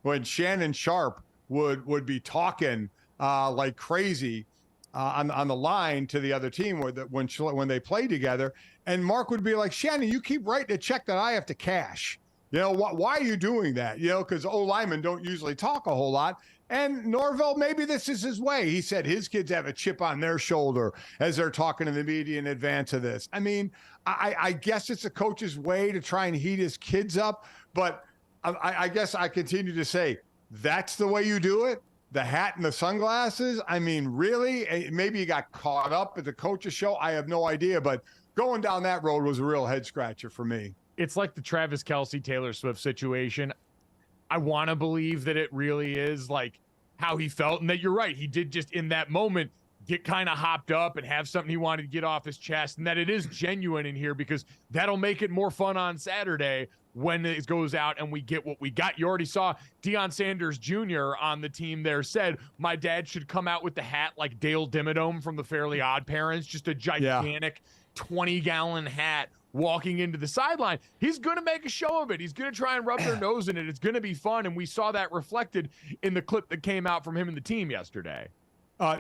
when Shannon Sharp would be talking like crazy on the line to the other team when they play together, and Mark would be like, Shannon, you keep writing a check that I have to cash. Why are you doing that? Because O-linemen don't usually talk a whole lot. And Norvell, maybe this is his way. He said his kids have a chip on their shoulder as they're talking to the media in advance of this. I mean, I guess it's a coach's way to try and heat his kids up. But I guess I continue to say, that's the way you do it? The hat and the sunglasses? I mean, really? Maybe you got caught up at the coach's show. I have no idea. But going down that road was a real head scratcher for me. It's like the Travis Kelce, Taylor Swift situation. I want to believe that it really is like how he felt, and that you're right. He did just in that moment get kind of hopped up and have something he wanted to get off his chest, and that it is genuine in here because that'll make it more fun on Saturday when it goes out and we get what we got. You already saw Deion Sanders Jr. on the team there said, my dad should come out with the hat like Dale Dimmadome from the Fairly Odd Parents, just a gigantic 20-gallon hat walking into the sideline. He's going to make a show of it. He's going to try and rub their nose in it. It's going to be fun, and we saw that reflected in the clip that came out from him and the team yesterday.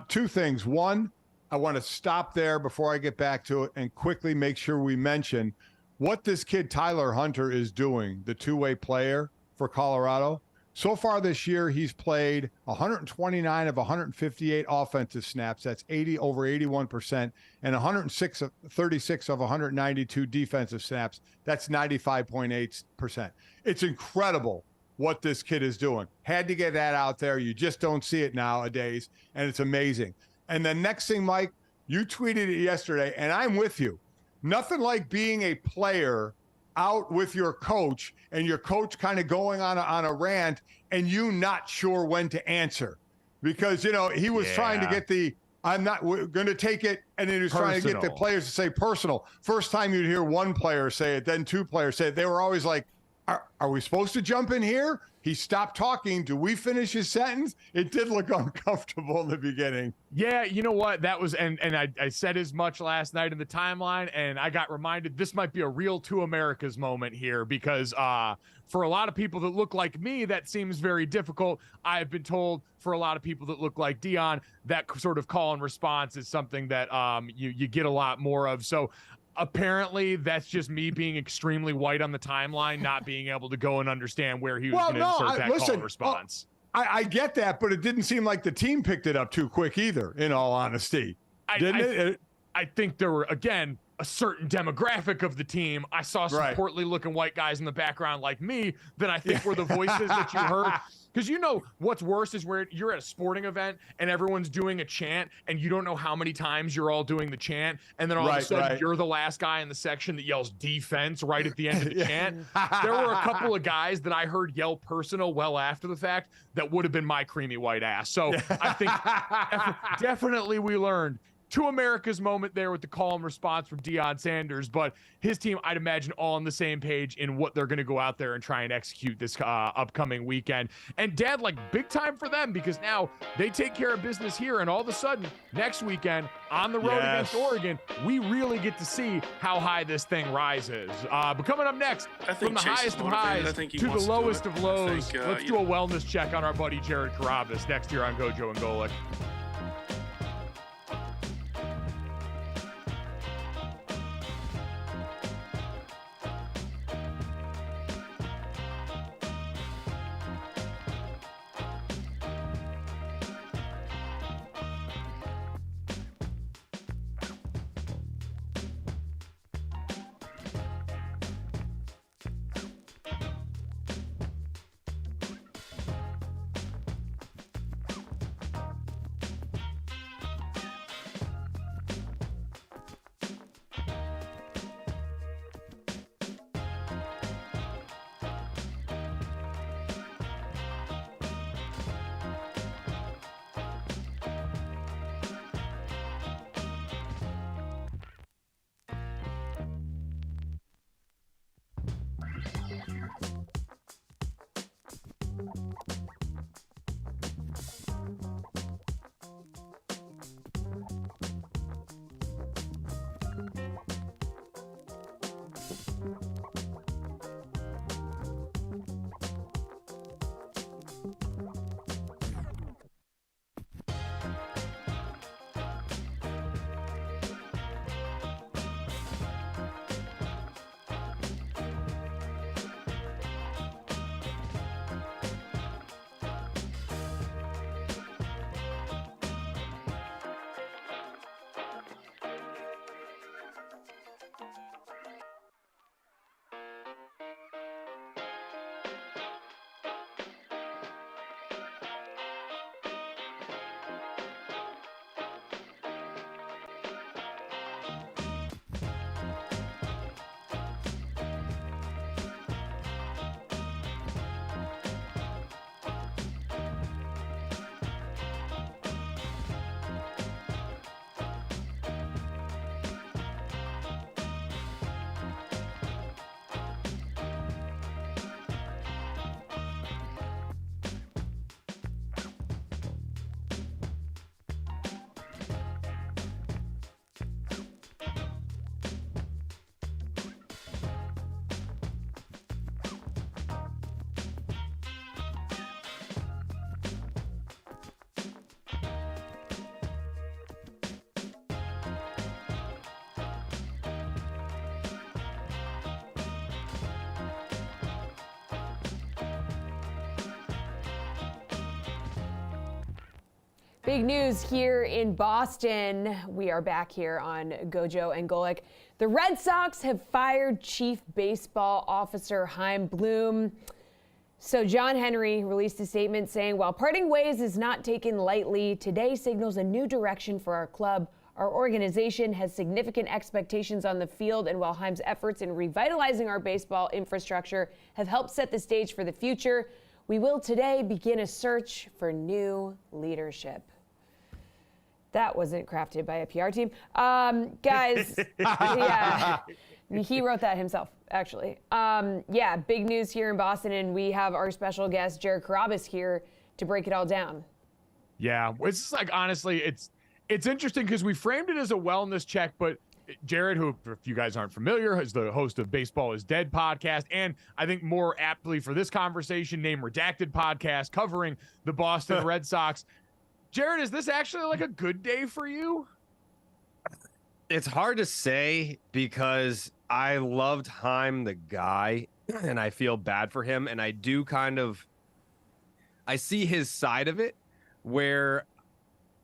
Two things. One, I want to stop there before I get back to it and quickly make sure we mention what this kid Tyler Hunter is doing, the two-way player for Colorado. So far this year, he's played 129 of 158 offensive snaps. That's over 81%, and 36 of 192 defensive snaps. That's 95.8%. It's incredible what this kid is doing. Had to get that out there. You just don't see it nowadays, and it's amazing. And the next thing, Mike, you tweeted it yesterday, and I'm with you. Nothing like being a player out with your coach and your coach kind of going on a rant and you not sure when to answer because, he was trying to get I'm not going to take it. And he was trying to get the players to say personal. First time you'd hear one player say it, then two players say it. They were always like, are we supposed to jump in here? He stopped talking. Do we finish his sentence? It did look uncomfortable in the begining. Yeah, you know what? That was, and I said as much last night in the timeline, and I got reminded this might be a real Two Americas moment here because for a lot of people that look like me, that seems very difficult. I've been told for a lot of people that look like Deion, that sort of call and response is something that you get a lot more of. So apparently that's just me being extremely white on the timeline, not being able to go and understand where he was going to insert that call and response. I get that, but it didn't seem like the team picked it up too quick either, in all honesty. I think there were, again, a certain demographic of the team. I saw some portly looking white guys in the background like me that I think were the voices that you heard. Because what's worse is where you're at a sporting event and everyone's doing a chant and you don't know how many times you're all doing the chant. And then all of a sudden you're the last guy in the section that yells defense right at the end of the chant. There were a couple of guys that I heard yell personal well after the fact that would have been my creamy white ass. So I think definitely we learned. Two America's moment there with the call and response from Deion Sanders, but his team, I'd imagine, all on the same page in what they're going to go out there and try and execute this upcoming weekend. And Dad, big time for them because now they take care of business here, and all of a sudden, next weekend on the road against Oregon, we really get to see how high this thing rises. But coming up next, from the highest of highs to the lowest of lows, let's do a wellness check on our buddy Jared Carrabis next year on Gojo and Golic. Big news here in Boston. We are back here on Gojo and Golic. The Red Sox have fired Chief Baseball Officer Chaim Bloom. So John Henry released a statement saying, while parting ways is not taken lightly, today signals a new direction for our club. Our organization has significant expectations on the field, and while Chaim's efforts in revitalizing our baseball infrastructure have helped set the stage for the future, we will today begin a search for new leadership. That wasn't crafted by a PR team. Guys, yeah, he wrote that himself, actually. Yeah, big news here in Boston, and we have our special guest, Jared Carrabis, here to break it all down. Yeah, it's just like, honestly, it's interesting because we framed it as a wellness check, but Jared, who, if you guys aren't familiar, is the host of Baseball is Dead podcast, and I think more aptly for this conversation, Name Redacted podcast covering the Boston Red Sox. Jared, is this actually like a good day for you? It's hard to say because I loved Chaim, the guy, and I feel bad for him. And I see his side of it where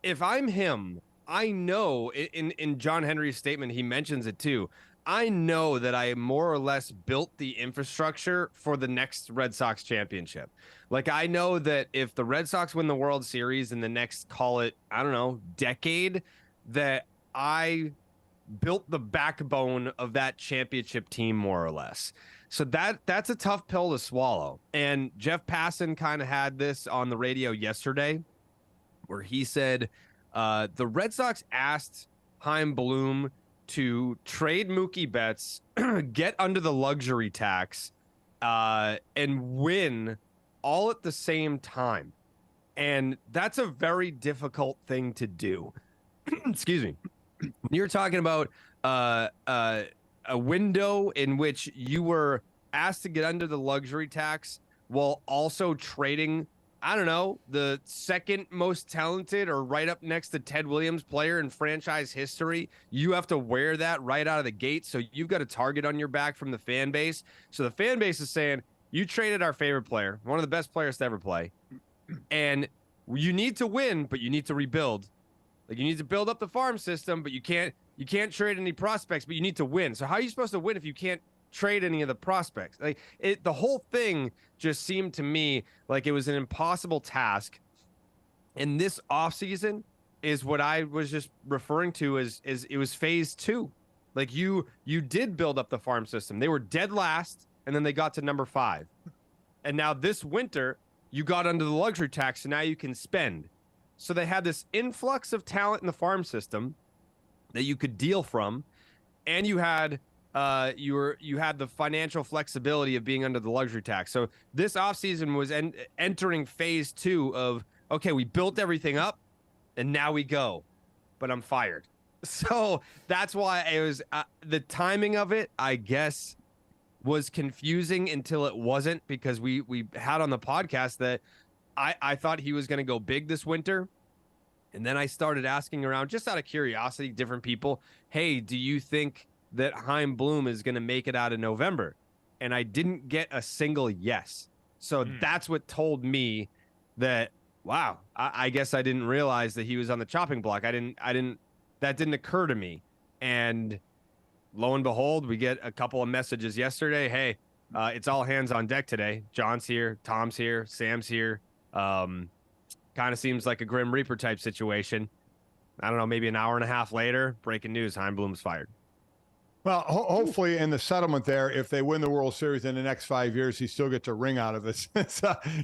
if I'm him, I know in John Henry's statement, he mentions it too. I know that I more or less built the infrastructure for the next Red Sox championship. Like, I know that if the Red Sox win the World Series in the next, call it, I don't know, decade, that I built the backbone of that championship team more or less. So that's a tough pill to swallow. And Jeff Passan kind of had this on the radio yesterday where he said the Red Sox asked Chaim Bloom to trade Mookie Betts, get under the luxury tax, and win all at the same time. And that's a very difficult thing to do. Excuse me. You're talking about a window in which you were asked to get under the luxury tax while also trading, I don't know, the second most talented or right up next to Ted Williams player in franchise history. You have to wear that right out of the gate. So you've got a target on your back from the fan base. So the fan base is saying, you traded our favorite player, one of the best players to ever play. And you need to win, but you need to rebuild. Like, you need to build up the farm system, but you can't trade any prospects, but you need to win. So how are you supposed to win if you can't trade any of the prospects? Like, the whole thing just seemed to me like it was an impossible task. And this offseason is what I was just referring to as it was phase 2. Like, you did build up the farm system. They were dead last, and then they got to number 5. And now this winter, you got under the luxury tax, so now you can spend. So they had this influx of talent in the farm system that you could deal from, and you had you had the financial flexibility of being under the luxury tax. So this offseason was entering phase 2 of, okay, we built everything up and now we go, but I'm fired. So that's why it was the timing of it, I guess, was confusing until it wasn't, because we had on the podcast that I thought he was going to go big this winter. And then I started asking around, just out of curiosity, different people, hey, do you think that Chaim Bloom is going to make it out of November? And I didn't get a single yes. So that's what told me that, wow, I guess I didn't realize that he was on the chopping block. That didn't occur to me. And lo and behold, we get a couple of messages yesterday. Hey, it's all hands on deck today. John's here, Tom's here, Sam's here. Kind of seems like a Grim Reaper type situation. I don't know, maybe an hour and a half later, breaking news, Chaim Bloom's fired. Well, hopefully in the settlement there, if they win the World Series in the next 5 years, he still gets a ring out of it.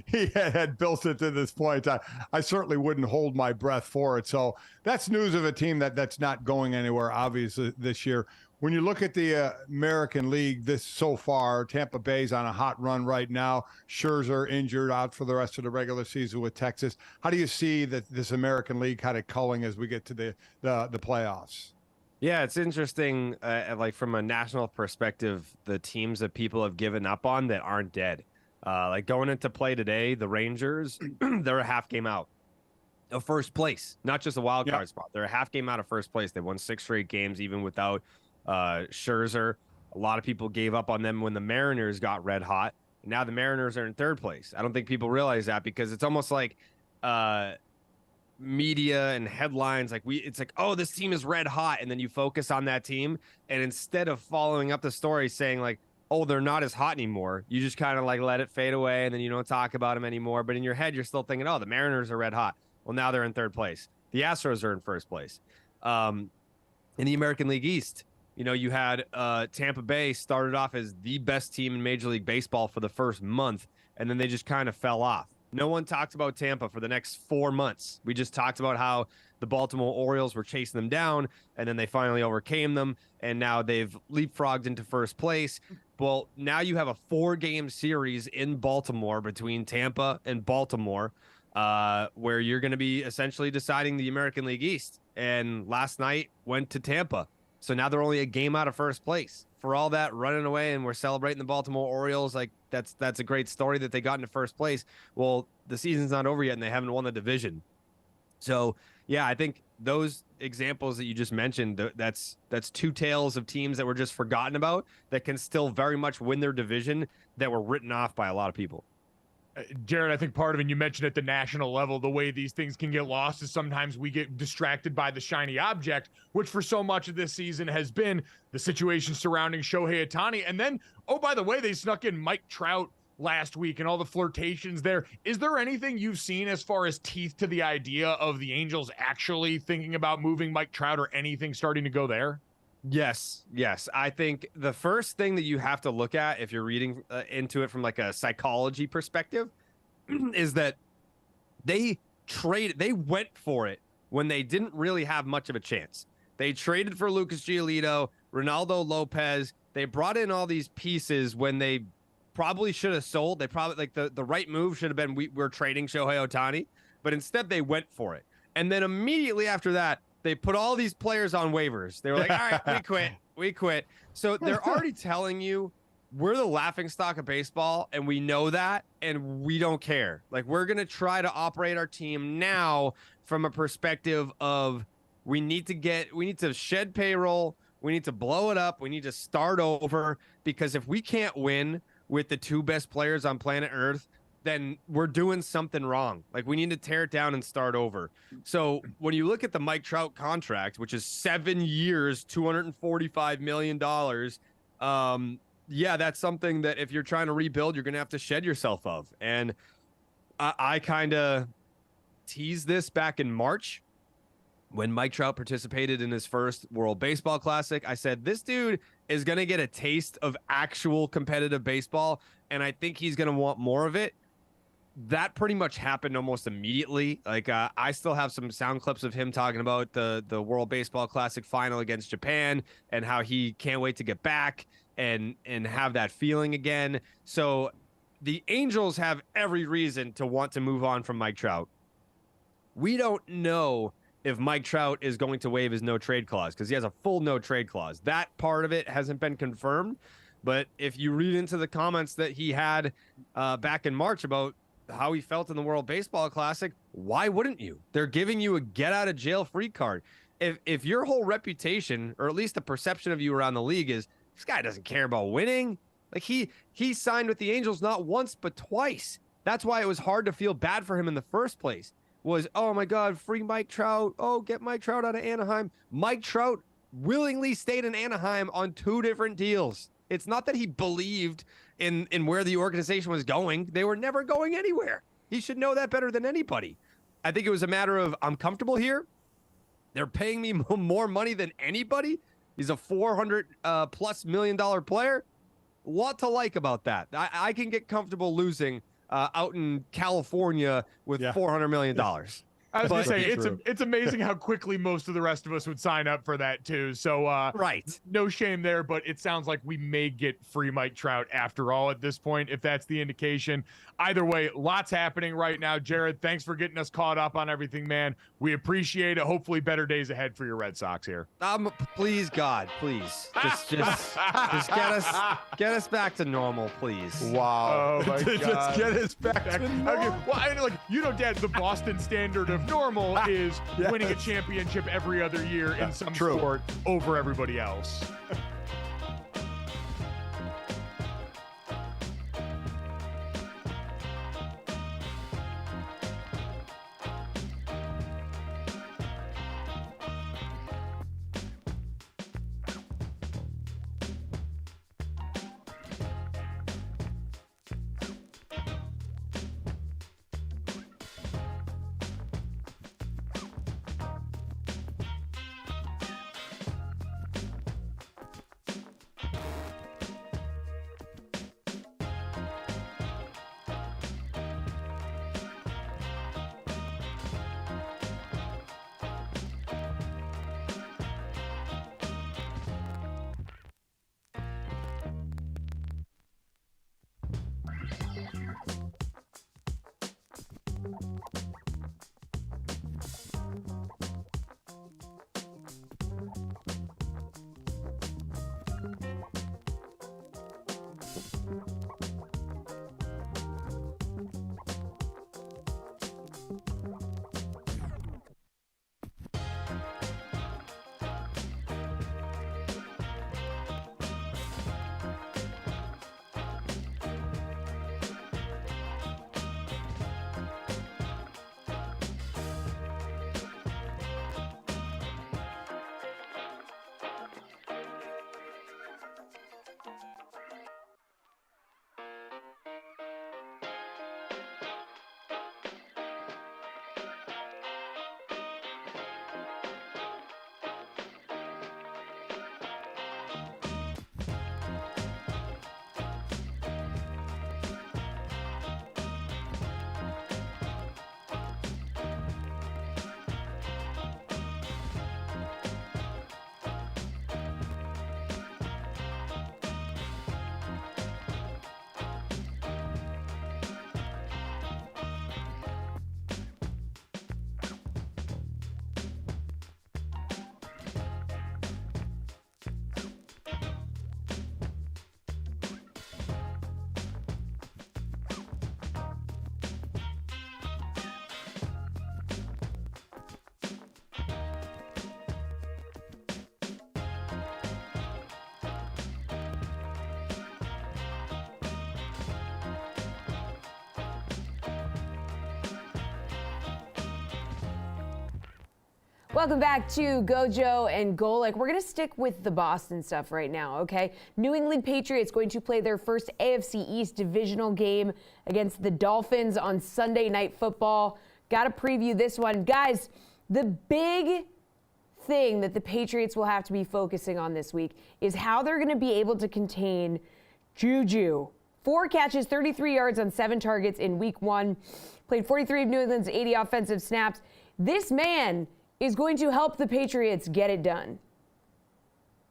He had built it to this point. I certainly wouldn't hold my breath for it. So that's news of a team that's not going anywhere, obviously, this year. When you look at the American League so far, Tampa Bay's on a hot run right now. Scherzer injured, out for the rest of the regular season with Texas. How do you see this American League kind of culling as we get to the playoffs? Yeah, it's interesting, like from a national perspective, the teams that people have given up on that aren't dead. Like going into play today, the Rangers, they're a half game out of first place, not just a wild card spot. They're a half game out of first place. They won 6 straight games, even without Scherzer. A lot of people gave up on them when the Mariners got red hot. Now the Mariners are in third place. I don't think people realize that, because it's almost like media and headlines, like it's like, oh, this team is red hot, and then you focus on that team, and instead of following up the story saying like, oh, they're not as hot anymore, you just kind of like let it fade away, and then you don't talk about them anymore. But in your head, you're still thinking, oh, the Mariners are red hot. Well, now they're in third place. The Astros are in first place. In the American League East, you had Tampa Bay started off as the best team in Major League Baseball for the first month, and then they just kind of fell off. No one talked about Tampa for the next 4 months. We just talked about how the Baltimore Orioles were chasing them down, and then they finally overcame them, and now they've leapfrogged into first place. Well, now you have a 4-game series in Baltimore between Tampa and Baltimore, where you're going to be essentially deciding the American League East. And last night went to Tampa. So now they're only a game out of first place. For all that running away and we're celebrating the Baltimore Orioles, like that's a great story that they got into first place. Well, the season's not over yet and they haven't won the division. So, yeah, I think those examples that you just mentioned, that's 2 tales of teams that were just forgotten about that can still very much win their division that were written off by a lot of people. Jared, I think part of it, you mentioned at the national level, the way these things can get lost is sometimes we get distracted by the shiny object, which for so much of this season has been the situation surrounding Shohei Ohtani. And then, oh, by the way, they snuck in Mike Trout last week and all the flirtations there. Is there anything you've seen as far as teeth to the idea of the Angels actually thinking about moving Mike Trout, or anything starting to go there? Yes. I think the first thing that you have to look at if you're reading into it from like a psychology perspective is that they went for it when they didn't really have much of a chance. They traded for Lucas Giolito, Ronaldo Lopez. They brought in all these pieces when they probably should have sold. They probably, like, the right move should have been we're trading Shohei Ohtani, but instead they went for it. And then immediately after that, they put all these players on waivers. They were like, all right, we quit. So they're already telling you we're the laughingstock of baseball, and we know that, and we don't care. Like, we're going to try to operate our team now from a perspective of we need to shed payroll. We need to blow it up. We need to start over, because if we can't win with the 2 best players on planet Earth, then we're doing something wrong. Like, we need to tear it down and start over. So when you look at the Mike Trout contract, which is 7 years, $245 million, yeah, that's something that if you're trying to rebuild, you're going to have to shed yourself of. And I kind of teased this back in March when Mike Trout participated in his first World Baseball Classic. I said, this dude is going to get a taste of actual competitive baseball, and I think he's going to want more of it. that pretty much happened almost immediately. Like I still have some sound clips of him talking about the World Baseball Classic final against Japan and how he can't wait to get back and have that feeling again. So the Angels have every reason to want to move on from Mike Trout. We don't know if Mike Trout is going to waive his no trade clause because he has a full no trade clause. That part of it hasn't been confirmed. But if you read into the comments that he had back in March about how he felt in the World Baseball Classic, why wouldn't you? They're giving you a get out of jail free card. If your whole reputation, or at least the perception of you around the league, is this guy doesn't care about winning, like he signed with the Angels not once but twice. That's why it was hard to feel bad for him in the first place. Was, oh my God, free Mike Trout. Oh, get Mike Trout out of Anaheim. Mike Trout willingly stayed in Anaheim on 2 different deals. It's not that he believed in where the organization was going. They were never going anywhere. He should know that better than anybody. I think it was a matter of, I'm comfortable here. They're paying me more money than anybody. He's a $400 plus million player. What to like about that? I can get comfortable losing out in California with $400 million. I was going to say, it's amazing how quickly most of the rest of us would sign up for that, too. So, right. No shame there, but it sounds like we may get free Mike Trout after all at this point, if that's the indication. Either way, lots happening right now. Jared, thanks for getting us caught up on everything, man. We appreciate it. Hopefully better days ahead for your Red Sox here. Please, God, please. Just get us back to normal, please. Wow. Oh, my God. Just get us back to normal. Okay. Well, Dad, the Boston standard of normal is winning a championship every other year in some sport over everybody else. Welcome back to Gojo and Golic. We're going to stick with the Boston stuff right now, okay? New England Patriots going to play their first AFC East divisional game against the Dolphins on Sunday Night Football. Got to preview this one. Guys, the big thing that the Patriots will have to be focusing on this week is how they're going to be able to contain Juju, 4 catches, 33 yards on 7 targets in week 1. Played 43 of New England's 80 offensive snaps. This man is going to help the Patriots get it done.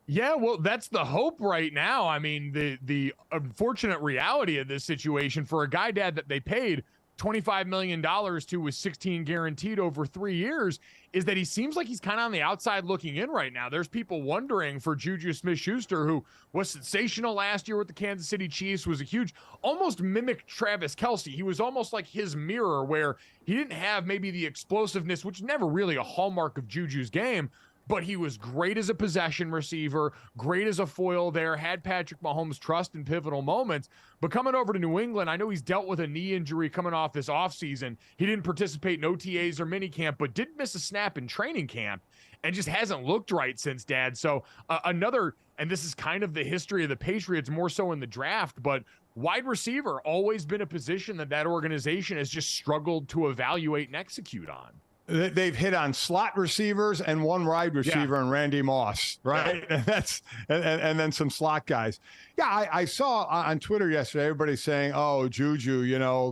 Yeah, well, that's the hope right now. I mean, the unfortunate reality of this situation for a guy, Dad, that they paid $25 million to with 16 guaranteed over 3 years is that he seems like he's kind of on the outside looking in right now. There's people wondering for Juju Smith-Schuster, who was sensational last year with the Kansas City Chiefs, was a huge, almost mimicked Travis Kelce. He was almost like his mirror, where he didn't have maybe the explosiveness, which is never really a hallmark of Juju's game, but he was great as a possession receiver, great as a foil there, had Patrick Mahomes' trust in pivotal moments. But coming over to New England, I know he's dealt with a knee injury coming off this offseason. He didn't participate in OTAs or minicamp, but did miss a snap in training camp and just hasn't looked right since, Dad. So another, and this is kind of the history of the Patriots, more so in the draft, but wide receiver, always been a position that organization has just struggled to evaluate and execute on. They've hit on slot receivers and one wide receiver and Randy Moss, right? Yeah. And then some slot guys. Yeah, I saw on Twitter yesterday everybody saying, "Oh, Juju,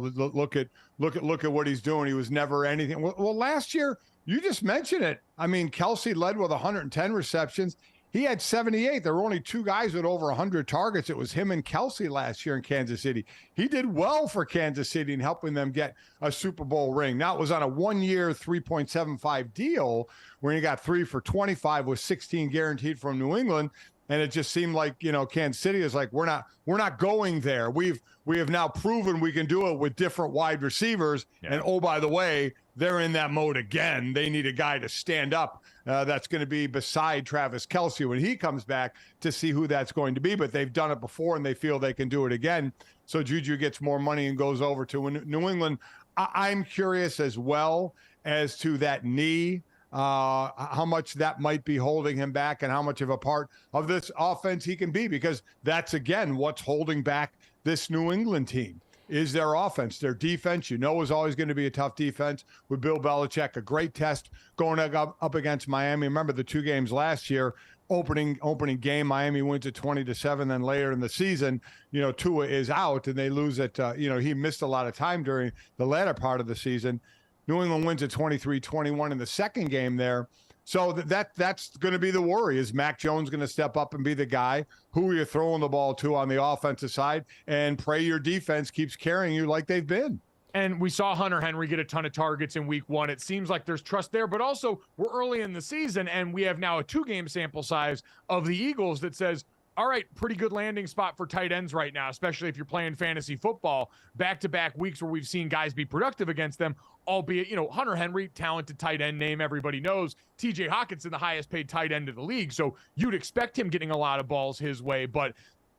look at what he's doing. He was never anything." Well, last year you just mentioned it. I mean, Kelce led with 110 receptions. He had 78. There were only 2 guys with over 100 targets. It was him and Kelce last year in Kansas City. He did well for Kansas City in helping them get a Super Bowl ring. Now, it was on a 1-year, $3.75 deal where he got 3 for 25 with 16 guaranteed from New England. And it just seemed like, Kansas City is like, we're not going there. We have now proven we can do it with different wide receivers. Yeah. And, oh, by the way, they're in that mode again. They need a guy to stand up that's going to be beside Travis Kelce when he comes back to see who that's going to be. But they've done it before, and they feel they can do it again. So Juju gets more money and goes over to New England. I'm curious as well as to that knee, how much that might be holding him back and how much of a part of this offense he can be, because that's, again, what's holding back this New England team. Is their offense. Their defense, is always going to be a tough defense with Bill Belichick. A great test going up against Miami. Remember the 2 games last year, opening game, Miami wins at 20-7. Then later in the season, Tua is out and they lose it. He missed a lot of time during the latter part of the season. New England wins at 23-21 in the second game there. So that's going to be the worry. Is Mac Jones going to step up and be the guy who you're throwing the ball to on the offensive side, and pray your defense keeps carrying you like they've been? And we saw Hunter Henry get a ton of targets in week 1. It seems like there's trust there, but also we're early in the season, and we have now a 2-game sample size of the Eagles that says, all right, pretty good landing spot for tight ends right now, especially if you're playing fantasy football. Back-to-back weeks where we've seen guys be productive against them, albeit, Hunter Henry, talented tight end name everybody knows. TJ Hawkinson, the highest paid tight end of the league, so you'd expect him getting a lot of balls his way, but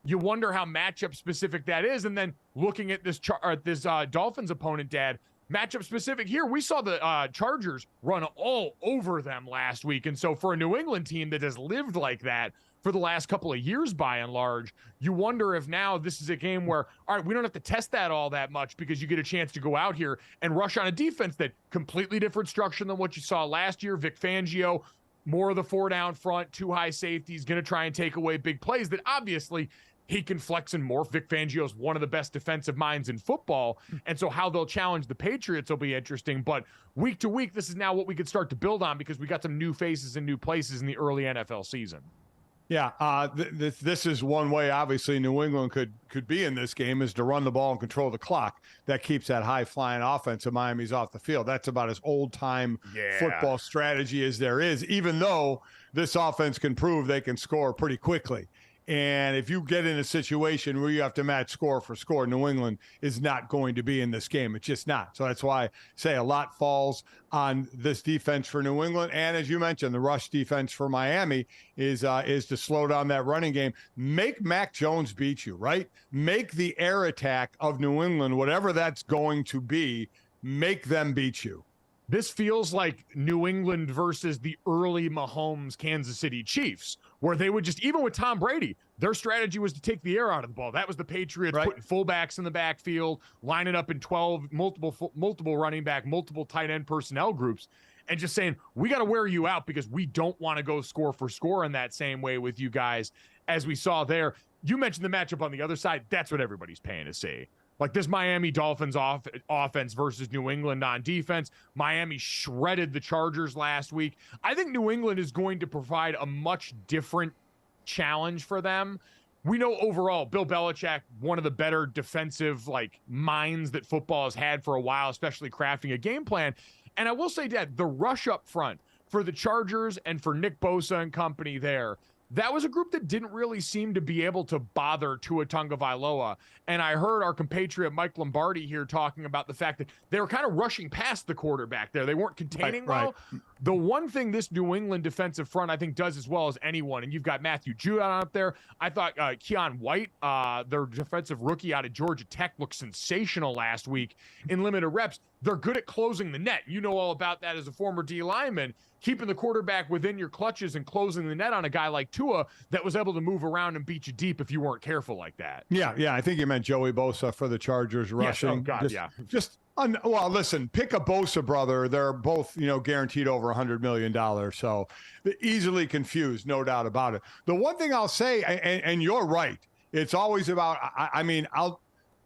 you wonder how matchup specific that is. And then looking at this Dolphins opponent, Dad, matchup specific here, we saw the Chargers run all over them last week, and so for a New England team that has lived like that for the last couple of years, by and large, you wonder if now this is a game where, all right, we don't have to test that all that much because you get a chance to go out here and rush on a defense that completely different structure than what you saw last year. Vic Fangio, more of the 4 down front, 2 high safeties, going to try and take away big plays that obviously he can flex and morph. Vic Fangio is one of the best defensive minds in football. And so how they'll challenge the Patriots will be interesting. But week to week, this is now what we could start to build on because we got some new faces and new places in the early NFL season. Yeah, this is one way, obviously, New England could be in this game, is to run the ball and control the clock. That keeps that high-flying offense of Miami's off the field. That's about as old-time football strategy as there is, even though this offense can prove they can score pretty quickly. And if you get in a situation where you have to match score for score, New England is not going to be in this game. It's just not. So that's why I say a lot falls on this defense for New England. And as you mentioned, the rush defense for Miami is to slow down that running game. Make Mac Jones beat you, right? Make the air attack of New England, whatever that's going to be, make them beat you. This feels like New England versus the early Mahomes Kansas City Chiefs, where they would just, even with Tom Brady, their strategy was to take the air out of the ball. That was the Patriots putting fullbacks in the backfield, lining up in 12, multiple running back, multiple tight end personnel groups. and just saying, we got to wear you out because we don't want to go score for score in that same way with you guys as we saw there. You mentioned the matchup on the other side. That's what everybody's paying to see. Like this Miami Dolphins offense versus New England on defense. Miami shredded the Chargers last week. I think New England is going to provide a much different challenge for them. We know overall, Bill Belichick, one of the better defensive minds that football has had for a while, especially crafting a game plan. And I will say, Dad, the rush up front for the Chargers and for Nick Bosa and company there, that was a group that didn't really seem to be able to bother Tua Tagovailoa. And I heard our compatriot Mike Lombardi here talking about the fact that they were kind of rushing past the quarterback there. They weren't containing well. The one thing this New England defensive front, I think, does as well as anyone, and you've got Matthew Judon up there. I thought Keon White, their defensive rookie out of Georgia Tech, looked sensational last week in limited reps. They're good at closing the net. You know all about that as a former D lineman. Keeping the quarterback within your clutches and closing the net on a guy like Tua that was able to move around and beat you deep if you weren't careful like that. Yeah. I think you meant Joey Bosa for the Chargers rushing. Yes. Oh, God, well, listen, pick a Bosa brother. They're both, guaranteed over $100 million. So easily confused, no doubt about it. The one thing I'll say, and you're right, it's always about,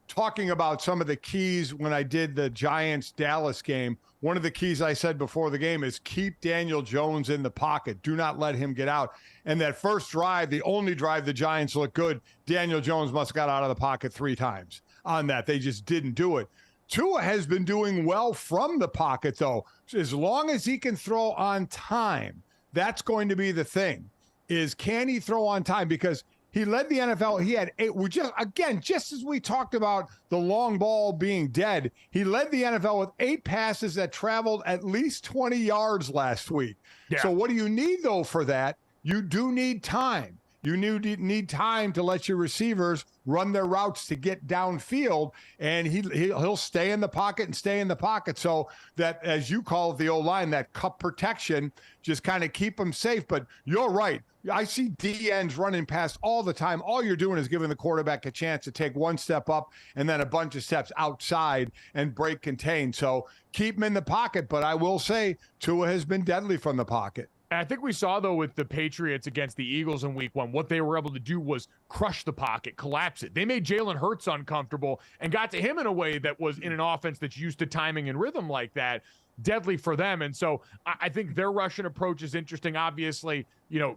talking about some of the keys when I did the Giants-Dallas game. One of the keys I said before the game is keep Daniel Jones in the pocket. Do not let him get out. And that first drive, the only drive the Giants looked good, Daniel Jones must have got out of the pocket 3 times on that. They just didn't do it. Tua has been doing well from the pocket, though. As long as he can throw on time, that's going to be the thing, is can he throw on time? Because he led the NFL. He had 8. Just as we talked about the long ball being dead, he led the NFL with 8 passes that traveled at least 20 yards last week. Yeah. So what do you need, though, for that? You do need time. You need time to let your receivers run their routes to get downfield, and he'll stay in the pocket and stay in the pocket. So that, as you call it, the O-line, that cup protection, just kind of keep them safe. But you're right. I see DNs running past all the time. All you're doing is giving the quarterback a chance to take one step up and then a bunch of steps outside and break contain. So keep him in the pocket. But I will say Tua has been deadly from the pocket. And I think we saw, though, with the Patriots against the Eagles in week 1, what they were able to do was crush the pocket, collapse it. They made Jalen Hurts uncomfortable and got to him in a way that was in an offense that's used to timing and rhythm like that. Deadly for them. And so I think their Russian approach is interesting. Obviously,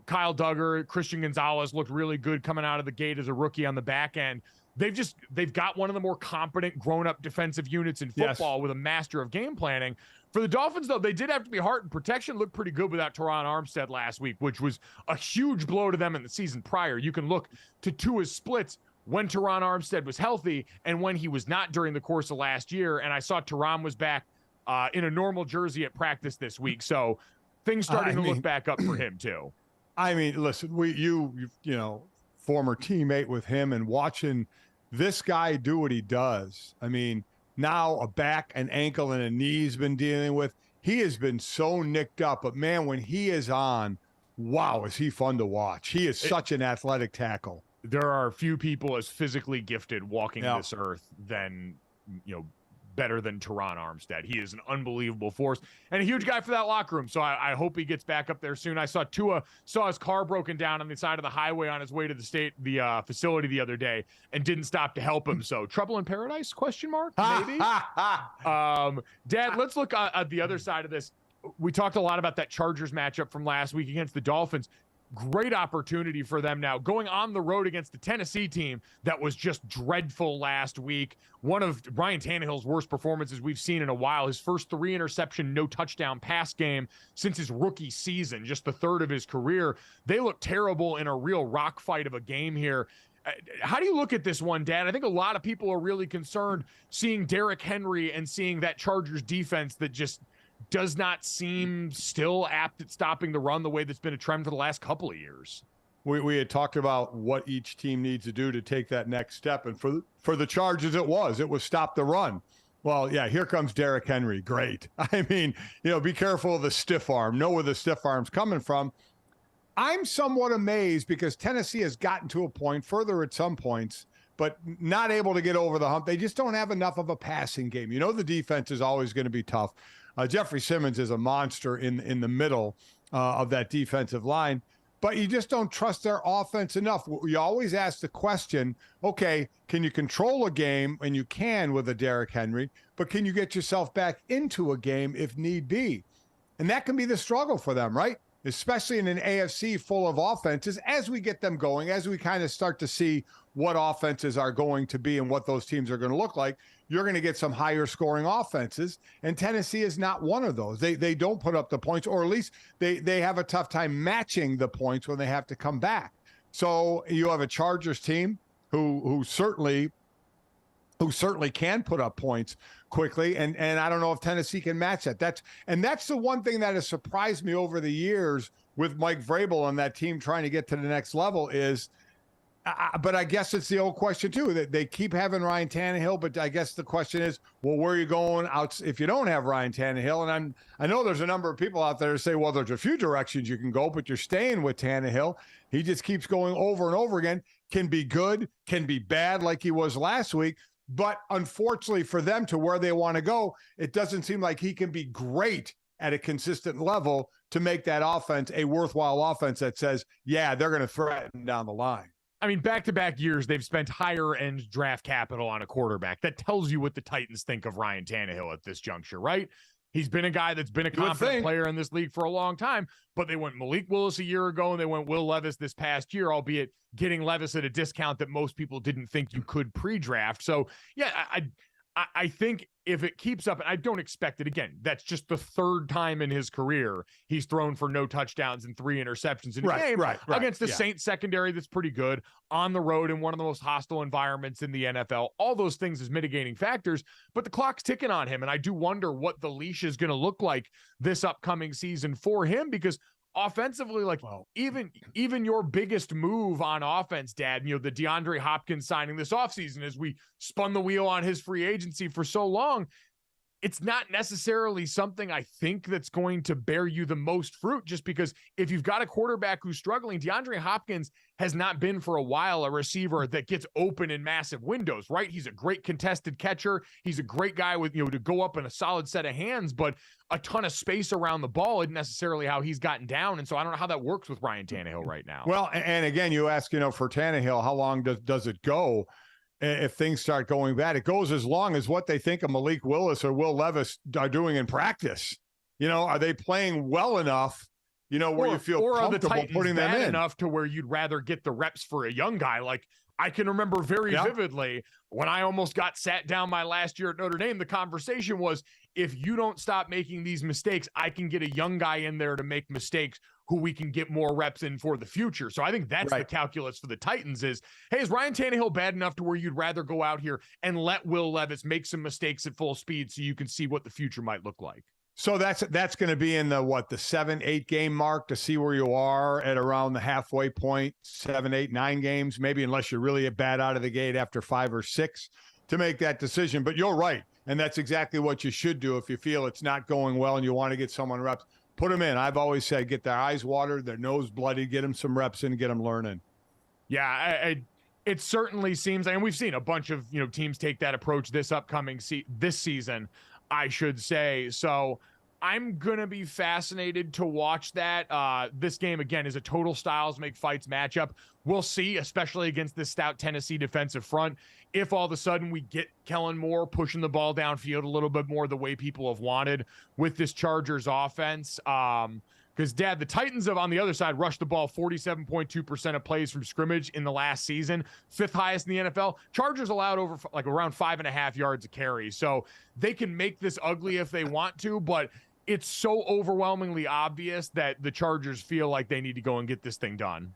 Kyle Duggar, Christian Gonzalez looked really good coming out of the gate as a rookie on the back end. They've got one of the more competent grown-up defensive units in football with a master of game planning. For the Dolphins, though, they did have to be heartened. Protection looked pretty good without Teron Armstead last week, which was a huge blow to them in the season prior. You can look to Tua's splits when Teron Armstead was healthy and when he was not during the course of last year. And I saw Teron was back in a normal jersey at practice this week. So things starting to look back up for him, too. I mean, listen, you former teammate with him and watching this guy do what he does. I mean, now a back, an ankle, and a knee he's been dealing with. He has been so nicked up. But, man, when he is on, wow, is he fun to watch. He is such an athletic tackle. There are few people as physically gifted walking this earth than, better than Teron Armstead. He is an unbelievable force and a huge guy for that locker room. So I hope he gets back up there soon. I saw Tua saw his car broken down on the side of the highway on his way to the facility the other day and didn't stop to help him. So trouble in paradise? ? Maybe. Dad, let's look at the other side of this. We talked a lot about that Chargers matchup from last week against the Dolphins. Great opportunity for them now going on the road against the Tennessee team that was just dreadful last week. One of Ryan Tannehill's worst performances we've seen in a while. His first 3 interception, no touchdown pass game since his rookie season, just the 3rd of his career. They look terrible in a real rock fight of a game here. How do you look at this one, Dad? I think a lot of people are really concerned seeing Derrick Henry and seeing that Chargers defense that just does not seem still apt at stopping the run the way that's been a trend for the last couple of years. We had talked about what each team needs to do to take that next step. And for the Chargers, it was stop the run. Well, yeah, here comes Derrick Henry. Great. I mean, be careful of the stiff arm. Know where the stiff arm's coming from. I'm somewhat amazed because Tennessee has gotten to a point, further at some points, but not able to get over the hump. They just don't have enough of a passing game. The defense is always going to be tough. Jeffrey Simmons is a monster in the middle of that defensive line. But you just don't trust their offense enough. You always ask the question, okay, can you control a game? And you can with a Derrick Henry, but can you get yourself back into a game if need be? And that can be the struggle for them, right? Especially in an AFC full of offenses, as we get them going, as we kind of start to see what offenses are going to be and what those teams are going to look like, you're going to get some higher scoring offenses. And Tennessee is not one of those. They don't put up the points, or at least they have a tough time matching the points when they have to come back. So you have a Chargers team who certainly can put up points quickly. And I don't know if Tennessee can match that. That's the one thing that has surprised me over the years with Mike Vrabel and that team trying to get to the next level is, but I guess it's the old question too, that they keep having Ryan Tannehill, but I guess the question is, well, where are you going out if you don't have Ryan Tannehill? And I know there's a number of people out there that say, well, there's a few directions you can go, but you're staying with Tannehill. He just keeps going over and over again. Can be good, can be bad like he was last week. But unfortunately for them, to where they want to go, it doesn't seem like he can be great at a consistent level to make that offense a worthwhile offense that says, yeah, they're going to threaten down the line. I mean, back-to-back years, they've spent higher-end draft capital on a quarterback. That tells you what the Titans think of Ryan Tannehill at this juncture, right? He's been a guy that's been a confident player in this league for a long time, but they went Malik Willis a year ago, and they went Will Levis this past year, albeit getting Levis at a discount that most people didn't think you could pre-draft. So, yeah, I think if it keeps up, and I don't expect it again, that's just the third time in his career he's thrown for no touchdowns and 3 interceptions in a game against the Saints secondary that's pretty good, on the road in one of the most hostile environments in the NFL. All those things as mitigating factors, but the clock's ticking on him, and I do wonder what the leash is going to look like this upcoming season for him, because offensively, like, even your biggest move on offense, Dad, the DeAndre Hopkins signing this offseason, as we spun the wheel on his free agency for so long, it's not necessarily something I think that's going to bear you the most fruit, just because if you've got a quarterback who's struggling, DeAndre Hopkins has not been for a while a receiver that gets open in massive windows, right? He's a great contested catcher. He's a great guy with, to go up in a solid set of hands, but a ton of space around the ball isn't necessarily how he's gotten down. And so I don't know how that works with Ryan Tannehill right now. Well, and again, you ask, for Tannehill, how long does it go? If things start going bad, it goes as long as what they think of Malik Willis or Will Levis are doing in practice. Are they playing well enough, where you feel comfortable putting them in? Enough to where you'd rather get the reps for a young guy. Like, I can remember very vividly when I almost got sat down my last year at Notre Dame, the conversation was, if you don't stop making these mistakes, I can get a young guy in there to make mistakes who we can get more reps in for the future. So I think that's the calculus for the Titans is, hey, is Ryan Tannehill bad enough to where you'd rather go out here and let Will Levis make some mistakes at full speed so you can see what the future might look like? So that's going to be in the 7-8 game mark to see where you are at around the halfway point, 7, 8, 9 games, maybe, unless you're really bad out of the gate after 5 or 6 to make that decision. But you're right. And that's exactly what you should do if you feel it's not going well and you want to get someone reps. Put them in. I've always said, get their eyes watered, their nose bloody, get them some reps in, get them learning. Yeah, it certainly seems, and we've seen a bunch of teams take that approach this upcoming this season, I should say. So I'm gonna be fascinated to watch that. This game again is a total styles make fights matchup. We'll see, especially against this stout Tennessee defensive front, if all of a sudden we get Kellen Moore pushing the ball downfield a little bit more the way people have wanted with this Chargers offense. Because, Dad, the Titans have, on the other side, rushed the ball 47.2% of plays from scrimmage in the last season, 5th highest in the NFL. Chargers allowed around 5.5 yards a carry. So they can make this ugly if they want to, but it's so overwhelmingly obvious that the Chargers feel like they need to go and get this thing done.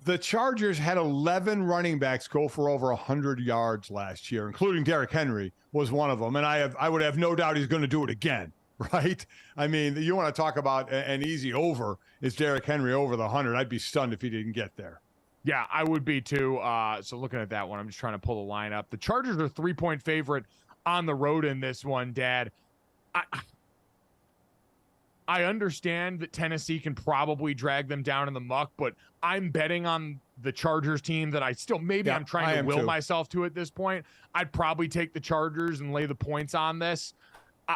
The Chargers had 11 running backs go for over 100 yards last year, including Derrick Henry was one of them. And I would have no doubt he's going to do it again, right? I mean, you want to talk about an easy over. Is Derrick Henry over the 100? I'd be stunned if he didn't get there. Yeah, I would be too. So looking at that one, I'm just trying to pull the line up. The Chargers are 3-point favorite on the road in this one, Dad. I understand that Tennessee can probably drag them down in the muck, but I'm betting on the Chargers team that I'm trying to will myself to at this point. I'd probably take the Chargers and lay the points on this.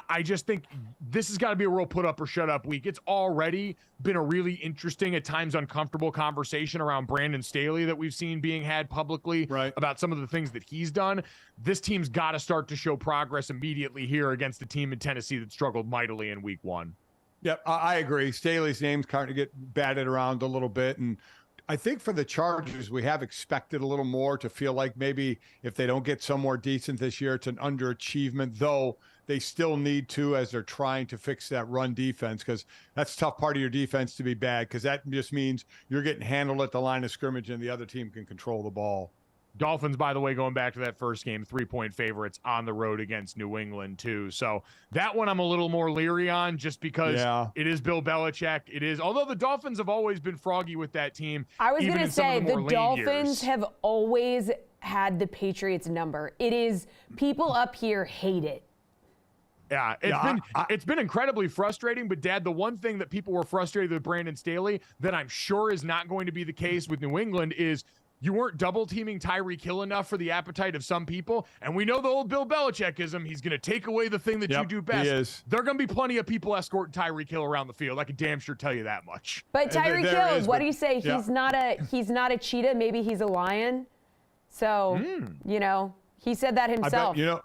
I just think this has got to be a real put up or shut up week. It's already been a really interesting, at times uncomfortable conversation around Brandon Staley that we've seen being had publicly about some of the things that he's done. This team's got to start to show progress immediately here against a team in Tennessee that struggled mightily in week 1. Yep, I agree. Staley's name's starting to get batted around a little bit. And I think for the Chargers, we have expected a little more to feel like maybe if they don't get somewhere decent this year, it's an underachievement, though they still need to as they're trying to fix that run defense, because that's a tough part of your defense to be bad, because that just means you're getting handled at the line of scrimmage and the other team can control the ball. Dolphins, by the way, going back to that first game, 3-point favorites on the road against New England, too. So that one I'm a little more leery on just because it is Bill Belichick. It is, although the Dolphins have always been froggy with that team. I was going to say, the Dolphins years. have always had the Patriots number. It is, people up here hate it. Yeah, it's been incredibly frustrating, but Dad, the one thing that people were frustrated with Brandon Staley that I'm sure is not going to be the case with New England is you weren't double teaming Tyreek Hill enough for the appetite of some people. And we know the old Bill Belichickism. He's going to take away the thing that you do best. He is. There are going to be plenty of people escorting Tyreek Hill around the field. I can damn sure tell you that much. But Tyreek Hill, what do you say? Yeah. He's not a cheetah. Maybe he's a lion. So, you know, he said that himself. I bet,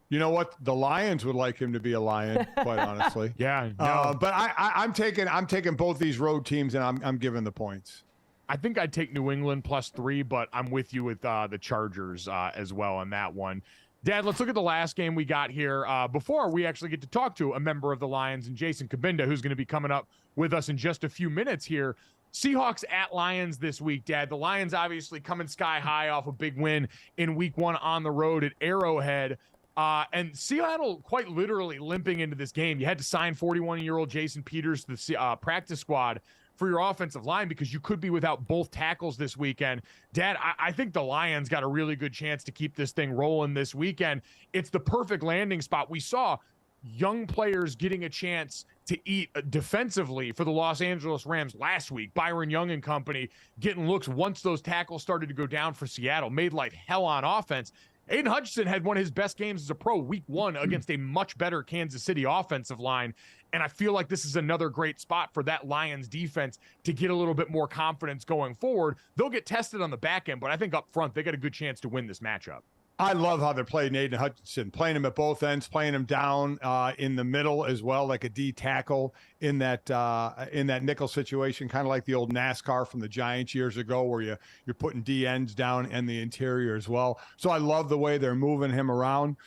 you know what? The Lions would like him to be a lion, quite honestly. Yeah. No. But I'm taking both these road teams, and I'm giving the points. I think I'd take New England +3, but I'm with you with the Chargers as well on that one. Dad, let's look at the last game we got here before we actually get to talk to a member of the Lions and Jason Cabinda, who's going to be coming up with us in just a few minutes here. Seahawks at Lions this week, Dad. The Lions obviously coming sky high off a big win in week 1 on the road at Arrowhead. And Seattle quite literally limping into this game. You had to sign 41-year-old Jason Peters to the practice squad for your offensive line because you could be without both tackles this weekend. Dad, I think the Lions got a really good chance to keep this thing rolling this weekend. It's the perfect landing spot. We saw young players getting a chance to eat defensively for the Los Angeles Rams last week. Byron Young and company getting looks once those tackles started to go down for Seattle, made life hell on offense. Aiden Hutchinson had one of his best games as a pro week 1 against a much better Kansas City offensive line. And I feel like this is another great spot for that Lions defense to get a little bit more confidence going forward. They'll get tested on the back end, but I think up front, they got a good chance to win this matchup. I love how they're playing Aiden Hutchinson, playing him at both ends, playing him down in the middle as well, like a D tackle in that nickel situation, kind of like the old NASCAR from the Giants years ago, where you're putting D ends down and the interior as well. So I love the way they're moving him around.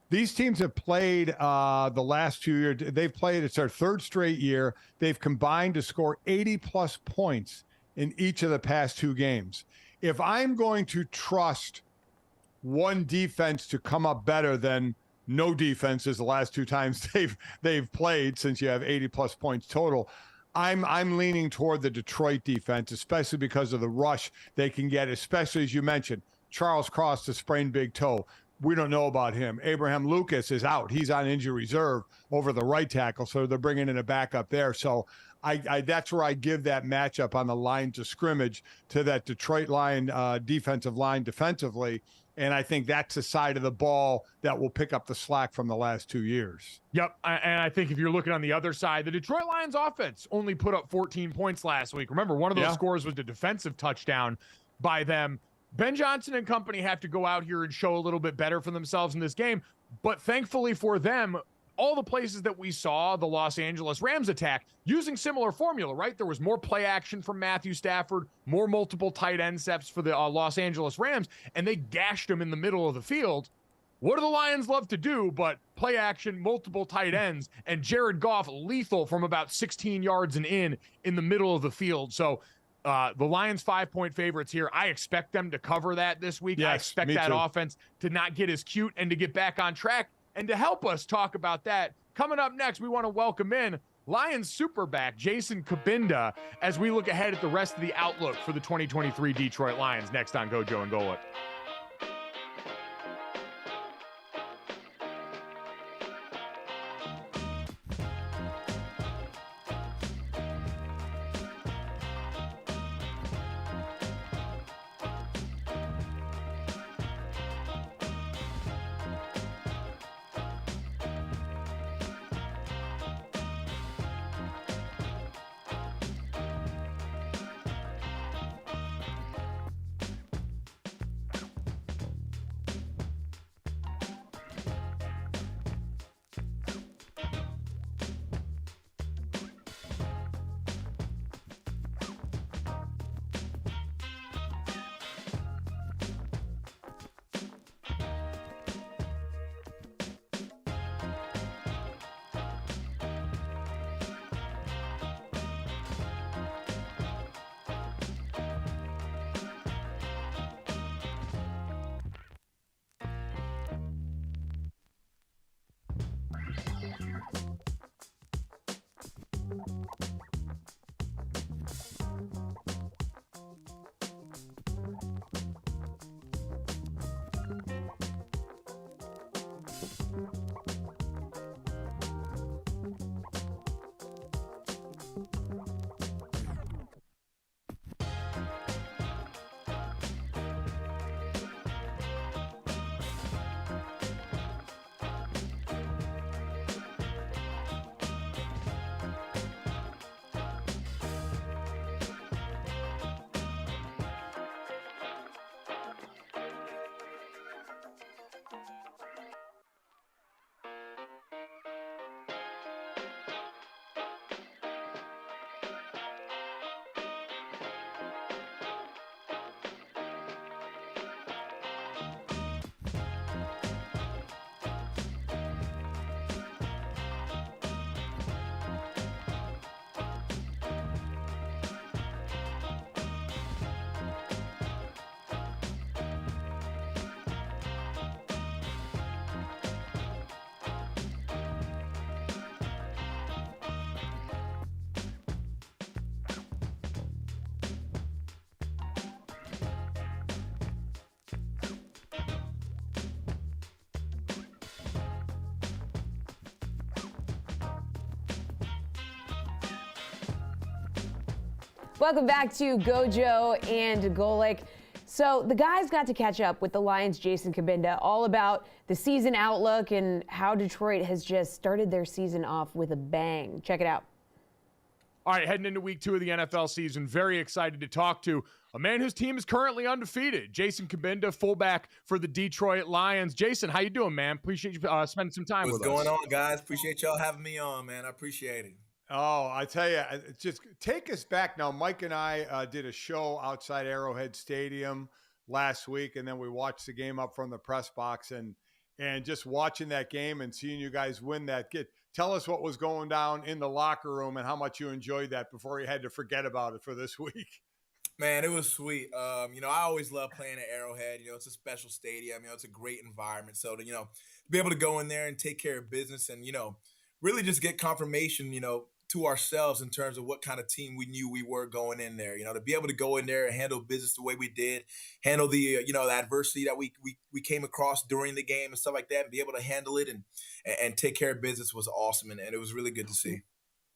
These teams have played the last 2 years. They've played, it's their 3rd straight year. They've combined to score 80-plus points in each of the past 2 games. If I'm going to trust one defense to come up better than no defenses the last 2 times they've played, since you have 80-plus points total, I'm leaning toward the Detroit defense, especially because of the rush they can get, especially as you mentioned, Charles Cross to sprained big toe. We don't know about him. Abraham Lucas is out. He's on injury reserve over the right tackle, so they're bringing in a backup there. So I that's where I give that matchup on the line to scrimmage to that Detroit line defensive line defensively. And I think that's the side of the ball that will pick up the slack from the last 2 years. Yep, and I think if you're looking on the other side, the Detroit Lions offense only put up 14 points last week. Remember, one of those scores was a defensive touchdown by them. Ben Johnson and company have to go out here and show a little bit better for themselves in this game. But thankfully for them, all the places that we saw the Los Angeles Rams attack using similar formula, right? There was more play action from Matthew Stafford, more multiple tight end steps for the Los Angeles Rams, and they gashed them in the middle of the field. What do the Lions love to do but play action, multiple tight ends, and Jared Goff lethal from about 16 yards and in the middle of the field. So the Lions 5-point favorites here. I expect them to cover that this week. Yes, I expect me that too. offense to not get as cute and to get back on track. And to help us talk about that, coming up next, we want to welcome in Lions superback Jason Cabinda as we look ahead at the rest of the outlook for the 2023 Detroit Lions next on Gojo and Golic. Welcome back to Gojo and Golic. So the guys got to catch up with the Lions' Jason Cabinda, all about the season outlook and how Detroit has just started their season off with a bang. Check it out. All right, heading into week 2 of the NFL season, very excited to talk to a man whose team is currently undefeated, Jason Cabinda, fullback for the Detroit Lions. Jason, how you doing, man? Appreciate you spending some time with us. What's going on, guys? Appreciate y'all having me on, man. I appreciate it. Oh, I tell you, just take us back now. Mike and I did a show outside Arrowhead Stadium last week, and then we watched the game up from the press box, and just watching that game and seeing you guys win that. Tell us what was going down in the locker room and how much you enjoyed that before you had to forget about it for this week. Man, it was sweet. I always love playing at Arrowhead. It's a special stadium. It's a great environment. So to, be able to go in there and take care of business and, really just get confirmation, to ourselves in terms of what kind of team we knew we were going in there. To be able to go in there and handle business the way we did, handle the the adversity that we came across during the game and stuff like that, and be able to handle it and take care of business was awesome, and it was really good to see.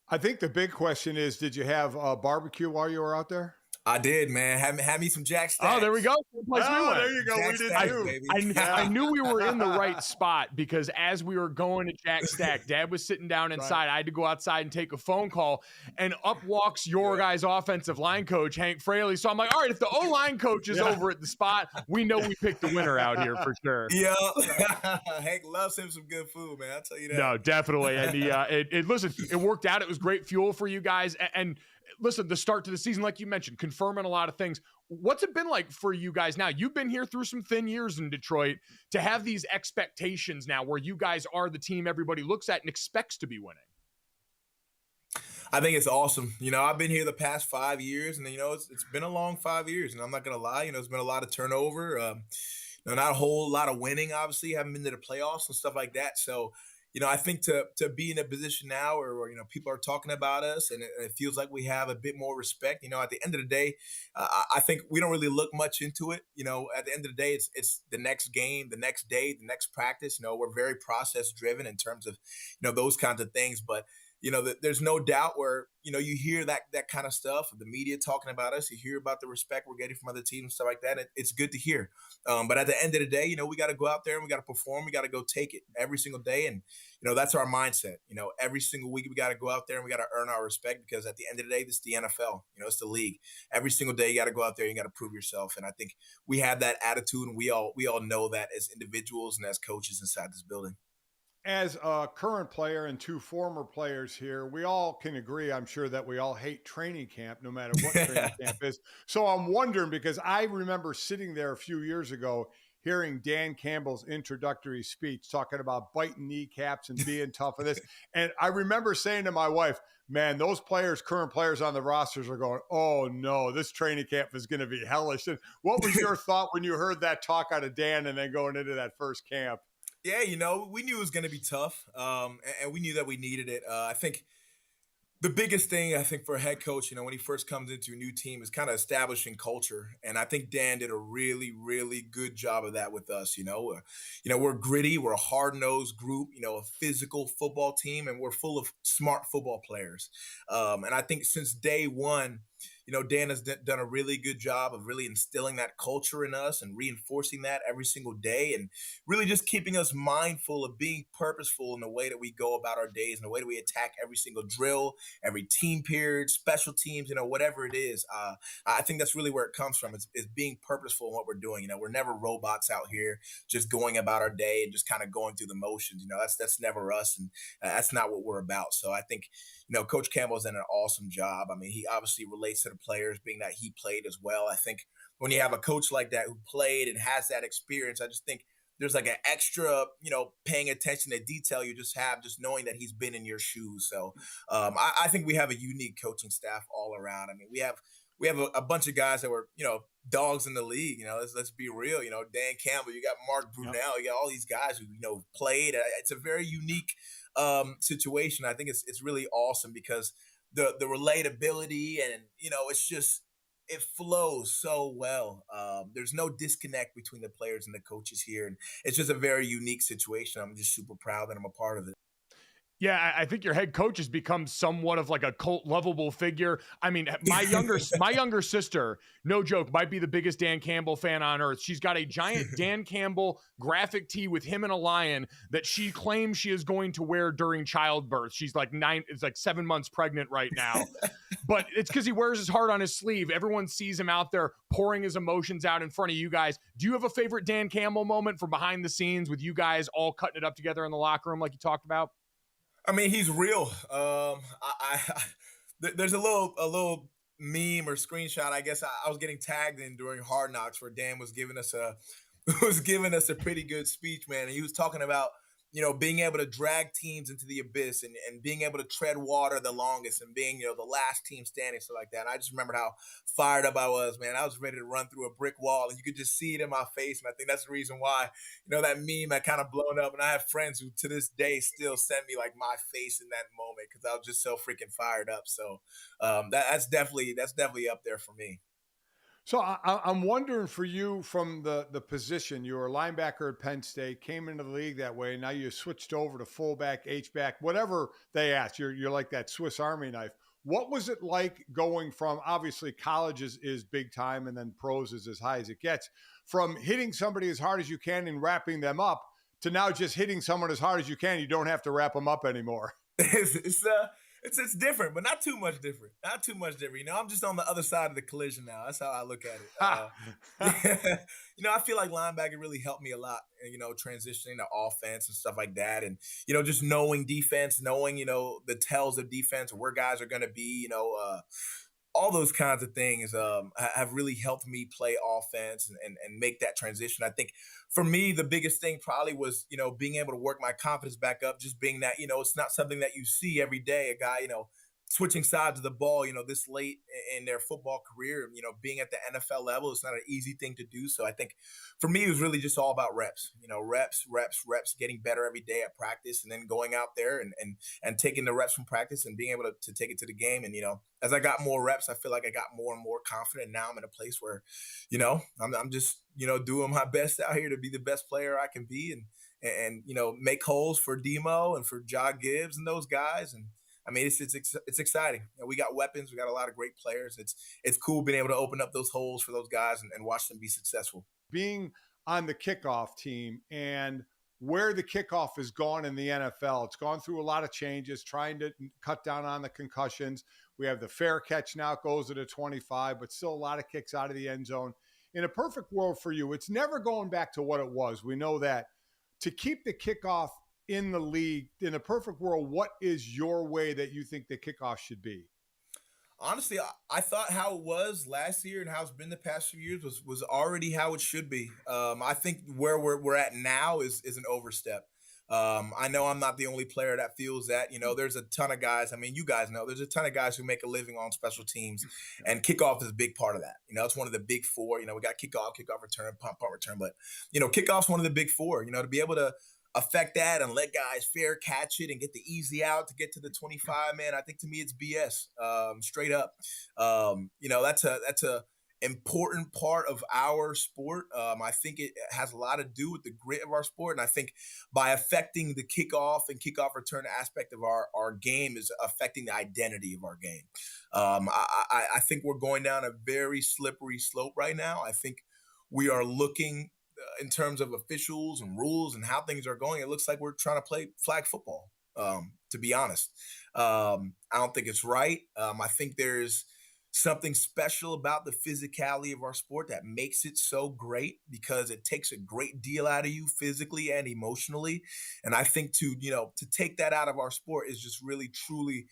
I think the big question is, did you have a barbecue while you were out there? I did, man. Had me some Jack Stacks. Oh, there we go. There you go. Jack We did Stacks, too. baby. I knew we were in the right spot because as we were going to Jack Stack, Dad was sitting down inside. Right. I had to go outside and take a phone call, and up walks your guys' offensive line coach, Hank Fraley. So I'm like, all right, if the O-line coach is over at the spot, we know we picked the winner out here for sure. Yeah. Hank loves him some good food, man. I'll tell you that. No, definitely. And listen, it worked out. It was great fuel for you guys. And listen, the start to the season, like you mentioned, confirming a lot of things. What's it been like for you guys now? You've been here through some thin years in Detroit to have these expectations now where you guys are the team everybody looks at and expects to be winning. I think it's awesome. I've been here the past 5 years, and it's been a long 5 years, and I'm not going to lie. It's been a lot of turnover, not a whole lot of winning, obviously. Haven't been to the playoffs and stuff like that. So, I think to be in a position now where people are talking about us and it feels like we have a bit more respect, at the end of the day, I think we don't really look much into it. At the end of the day, it's the next game, the next day, the next practice. We're very process driven in terms of, those kinds of things. But, there's no doubt where, you hear that kind of stuff, the media talking about us, you hear about the respect we're getting from other teams and stuff like that. It's good to hear. But at the end of the day, we got to go out there and we got to perform. We got to go take it every single day. And, that's our mindset. Every single week we got to go out there and we got to earn our respect because at the end of the day, this is the NFL. It's the league. Every single day you got to go out there and you got to prove yourself. And I think we have that attitude, and we all know that as individuals and as coaches inside this building. As a current player and 2 former players here, we all can agree, I'm sure, that we all hate training camp, no matter what training camp is. So I'm wondering, because I remember sitting there a few years ago hearing Dan Campbell's introductory speech talking about biting kneecaps and being tough for this. And I remember saying to my wife, man, those current players on the rosters are going, oh no, this training camp is going to be hellish. And what was your thought when you heard that talk out of Dan and then going into that first camp? Yeah, we knew it was going to be tough, and we knew that we needed it. I think the biggest thing, for a head coach, when he first comes into a new team is kind of establishing culture. And I think Dan did a really, really good job of that with us. We're gritty. We're a hard-nosed group, a physical football team, and we're full of smart football players. And I think since day one, Dan has done a really good job of really instilling that culture in us and reinforcing that every single day and really just keeping us mindful of being purposeful in the way that we go about our days and the way that we attack every single drill, every team period, special teams, whatever it is. I think that's really where it comes from. It's being purposeful in what we're doing. We're never robots out here just going about our day and just kind of going through the motions. That's never us, and that's not what we're about. So I think, Coach Campbell's done an awesome job. I mean, he obviously relates to the players, being that he played as well. I think when you have a coach like that who played and has that experience, I just think there's like an extra, paying attention to detail you just have, just knowing that he's been in your shoes. So I think we have a unique coaching staff all around. I mean, we have a bunch of guys that were, dogs in the league. Let's be real. Dan Campbell, you got Mark Brunell, you got all these guys who, played. It's a very unique situation. I think it's really awesome because the relatability and, it flows so well. There's no disconnect between the players and the coaches here. And it's just a very unique situation. I'm just super proud that I'm a part of it. Yeah, I think your head coach has become somewhat of like a cult lovable figure. I mean, my younger sister, no joke, might be the biggest Dan Campbell fan on earth. She's got a giant Dan Campbell graphic tee with him and a lion that she claims she is going to wear during childbirth. She's like 7 months pregnant right now. But it's because he wears his heart on his sleeve. Everyone sees him out there pouring his emotions out in front of you guys. Do you have a favorite Dan Campbell moment from behind the scenes with you guys all cutting it up together in the locker room like you talked about? I mean, he's real. There's a little meme or screenshot. I guess I was getting tagged in during Hard Knocks where Dan was giving us a pretty good speech, man. And he was talking about, being able to drag teams into the abyss and being able to tread water the longest and being, the last team standing, stuff like that. And I just remembered how fired up I was, man. I was ready to run through a brick wall, and you could just see it in my face. And I think that's the reason why, that meme had kind of blown up. And I have friends who to this day still send me like my face in that moment because I was just so freaking fired up. So that's definitely up there for me. So I'm wondering for you from the position, you were a linebacker at Penn State, came into the league that way. Now you switched over to fullback, H-back, whatever they ask. You're like that Swiss Army knife. What was it like going from, obviously college is big time and then pros is as high as it gets, from hitting somebody as hard as you can and wrapping them up to now just hitting someone as hard as you can. You don't have to wrap them up anymore. It's different, but not too much different. Not too much different. I'm just on the other side of the collision now. That's how I look at it. I feel like linebacker really helped me a lot, transitioning to offense and stuff like that. And, just knowing defense, knowing, the tells of defense, where guys are going to be, all those kinds of things have really helped me play offense and make that transition. I think for me, the biggest thing probably was, being able to work my confidence back up, just being that, it's not something that you see every day, a guy, switching sides of the ball, this late in their football career, being at the NFL level, it's not an easy thing to do. So I think for me, it was really just all about reps, reps, getting better every day at practice and then going out there and taking the reps from practice and being able to take it to the game. And, as I got more reps, I feel like I got more and more confident. Now I'm in a place where, I'm just, doing my best out here to be the best player I can be and make holes for Demo and for Jahmyr Gibbs and those guys. And, I mean, it's exciting. We got weapons. We got a lot of great players. It's cool being able to open up those holes for those guys and watch them be successful. Being on the kickoff team and where the kickoff has gone in the NFL, it's gone through a lot of changes, trying to cut down on the concussions. We have the fair catch now, it goes to 25, but still a lot of kicks out of the end zone. In a perfect world for you, it's never going back to what it was. We know that. To keep the kickoff in the league, in a perfect world, what is your way that you think the kickoff should be? Honestly, I thought how it was last year and how it's been the past few years was already how it should be. I think where we're at now is an overstep. I know I'm not the only player that feels that. There's a ton of guys. I mean, you guys know there's a ton of guys who make a living on special teams, and kickoff is a big part of that. It's one of the big four. We got kickoff return, punt return, but kickoff's one of the big four. To be able to affect that and let guys fair catch it and get the easy out to get to the 25, man, I think to me it's BS, straight up. That's a important part of our sport. I think it has a lot to do with the grit of our sport. And I think by affecting the kickoff and kickoff return aspect of our game is affecting the identity of our game. I think we're going down a very slippery slope right now. I think we are looking in terms of officials and rules and how things are going. It looks like we're trying to play flag football, to be honest. I don't think it's right. I think there's something special about the physicality of our sport that makes it so great because it takes a great deal out of you physically and emotionally. And I think to take that out of our sport is just really, truly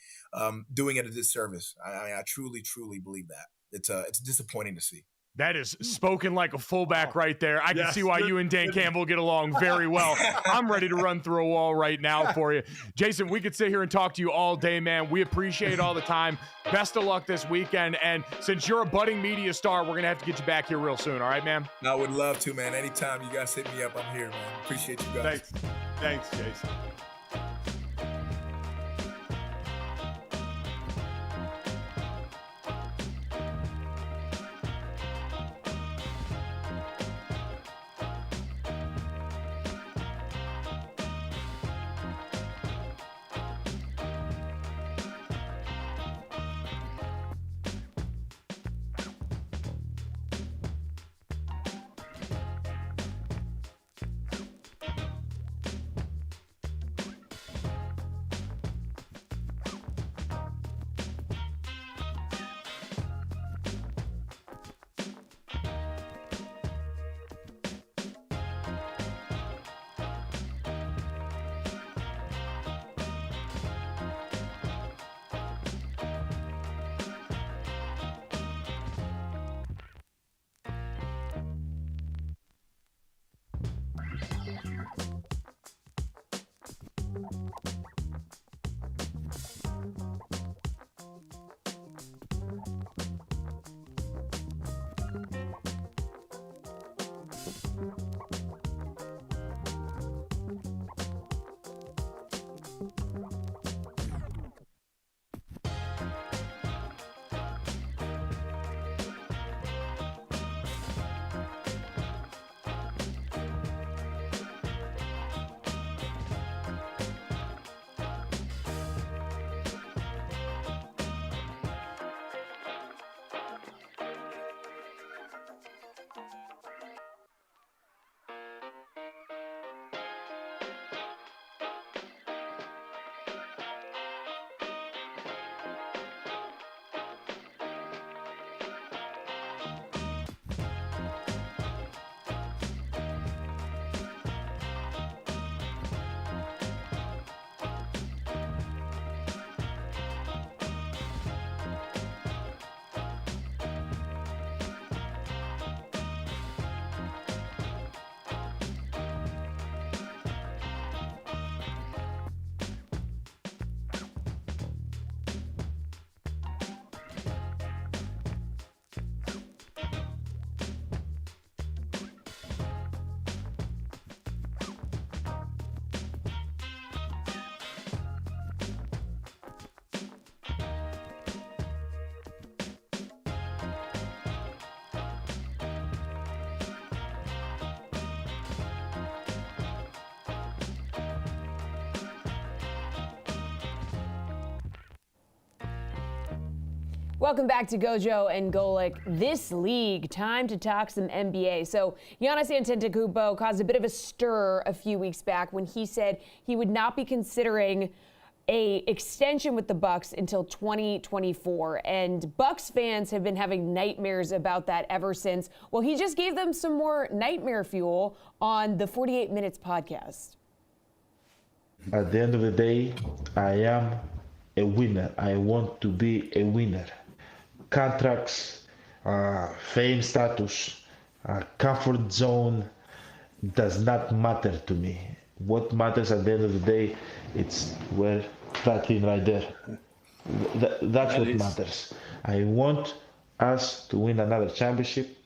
doing it a disservice. I truly, truly believe that. It's disappointing to see. That is spoken like a fullback right there. I can see why you and Dan Campbell get along very well. I'm ready to run through a wall right now for you. Jason, we could sit here and talk to you all day, man. We appreciate all the time. Best of luck this weekend. And since you're a budding media star, we're going to have to get you back here real soon. All right, man? I would love to, man. Anytime you guys hit me up, I'm here, man. Appreciate you guys. Thanks, Jason. Welcome back to Gojo and Golic. This league, time to talk some NBA. So Giannis Antetokounmpo caused a bit of a stir a few weeks back when he said he would not be considering a extension with the Bucks until 2024. And Bucks fans have been having nightmares about that ever since. Well, he just gave them some more nightmare fuel on the 48 Minutes podcast. At the end of the day, I am a winner. I want to be a winner. Contracts, fame status, comfort zone does not matter to me. What matters at the end of the day, it's where that thing right there. That's what matters. I want us to win another championship,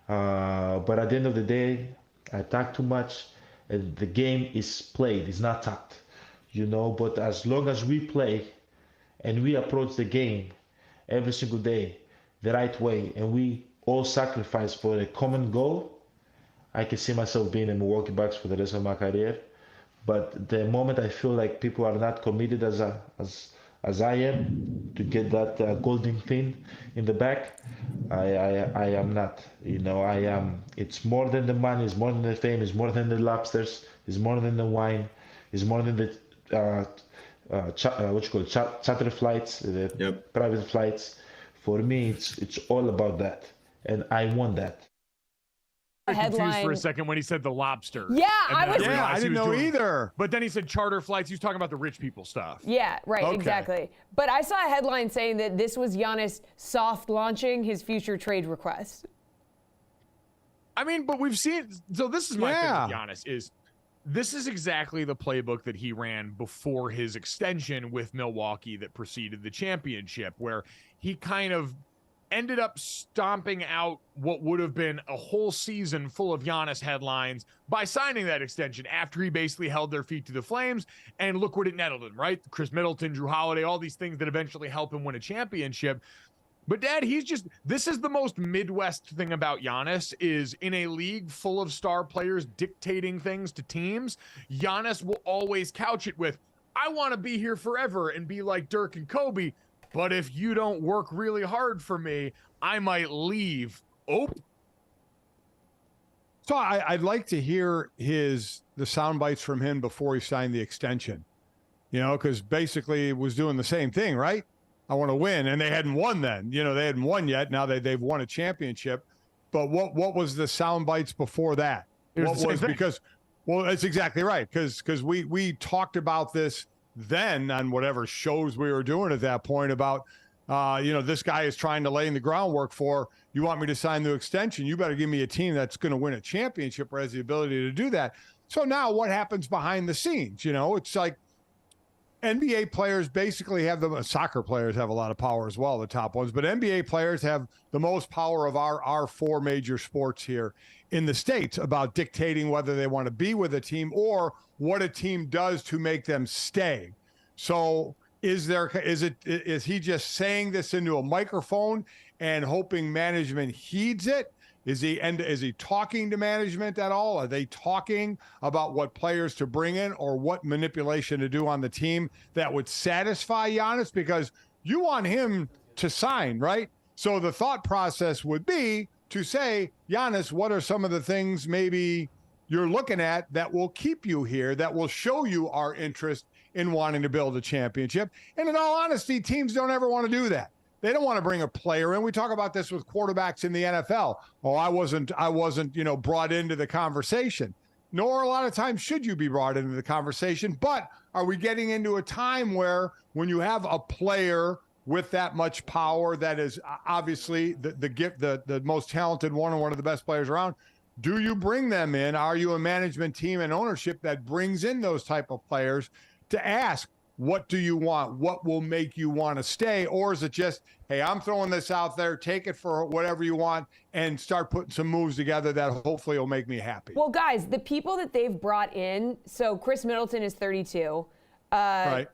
but at the end of the day, I talk too much, and the game is played, it's not talked, you know. But as long as we play and we approach the game every single day the right way, and we all sacrifice for a common goal, I can see myself being in Milwaukee Bucks for the rest of my career. But the moment I feel like people are not committed as I am to get that golden thing in the back, I am not. You know, I am. It's more than the money. It's more than the fame. It's more than the lobsters. It's more than the wine. It's more than the charter flights, the private flights. For me, it's all about that, and I want that. I was confused for a second when he said the lobster. Yeah, I didn't know either. But then he said charter flights. He was talking about the rich people stuff. Yeah, right, Okay. exactly. But I saw a headline saying that this was Giannis soft launching his future trade request. I mean, but we've seen. So this is my thing with Giannis is this is exactly the playbook that he ran before his extension with Milwaukee that preceded the championship, where he kind of ended up stomping out what would have been a whole season full of Giannis headlines by signing that extension after he basically held their feet to the flames. And look what it nettled him, right? Chris Middleton, Drew Holiday, all these things that eventually help him win a championship. But Dad, this is the most Midwest thing about Giannis is in a league full of star players dictating things to teams, Giannis will always couch it with, I want to be here forever and be like Dirk and Kobe. But if you don't work really hard for me, I might leave. Oh. So I'd like to hear the sound bites from him before he signed the extension, you know, because basically it was doing the same thing, right? I want to win, and they hadn't won then. You know, they hadn't won yet. Now they've won a championship. But what was the sound bites before that? Because that's exactly right. Because we talked about this then on whatever shows we were doing at that point about, this guy is trying to lay in the groundwork for, you want me to sign the extension, you better give me a team that's going to win a championship or has the ability to do that. So now what happens behind the scenes? It's like NBA players basically have soccer players have a lot of power as well, the top ones, but NBA players have the most power of our four major sports here in the States about dictating whether they want to be with a team or what a team does to make them stay. So is he just saying this into a microphone and hoping management heeds it? Is he talking to management at all? Are they talking about what players to bring in or what manipulation to do on the team that would satisfy Giannis? Because you want him to sign, right? So the thought process would be to say, Giannis, what are some of the things maybe you're looking at that will keep you here, that will show you our interest in wanting to build a championship? And in all honesty, teams don't ever want to do that. They don't want to bring a player in. We talk about this with quarterbacks in the NFL. Oh, I wasn't, brought into the conversation. Nor a lot of times should you be brought into the conversation. But are we getting into a time where when you have a player with that much power, that is obviously the most talented one and one of the best players around, do you bring them in? Are you a management team and ownership that brings in those type of players to ask, what do you want? What will make you want to stay? Or is it just, hey, I'm throwing this out there, take it for whatever you want, and start putting some moves together that hopefully will make me happy? Well, guys, the people that they've brought in, so Chris Middleton is 32. Right.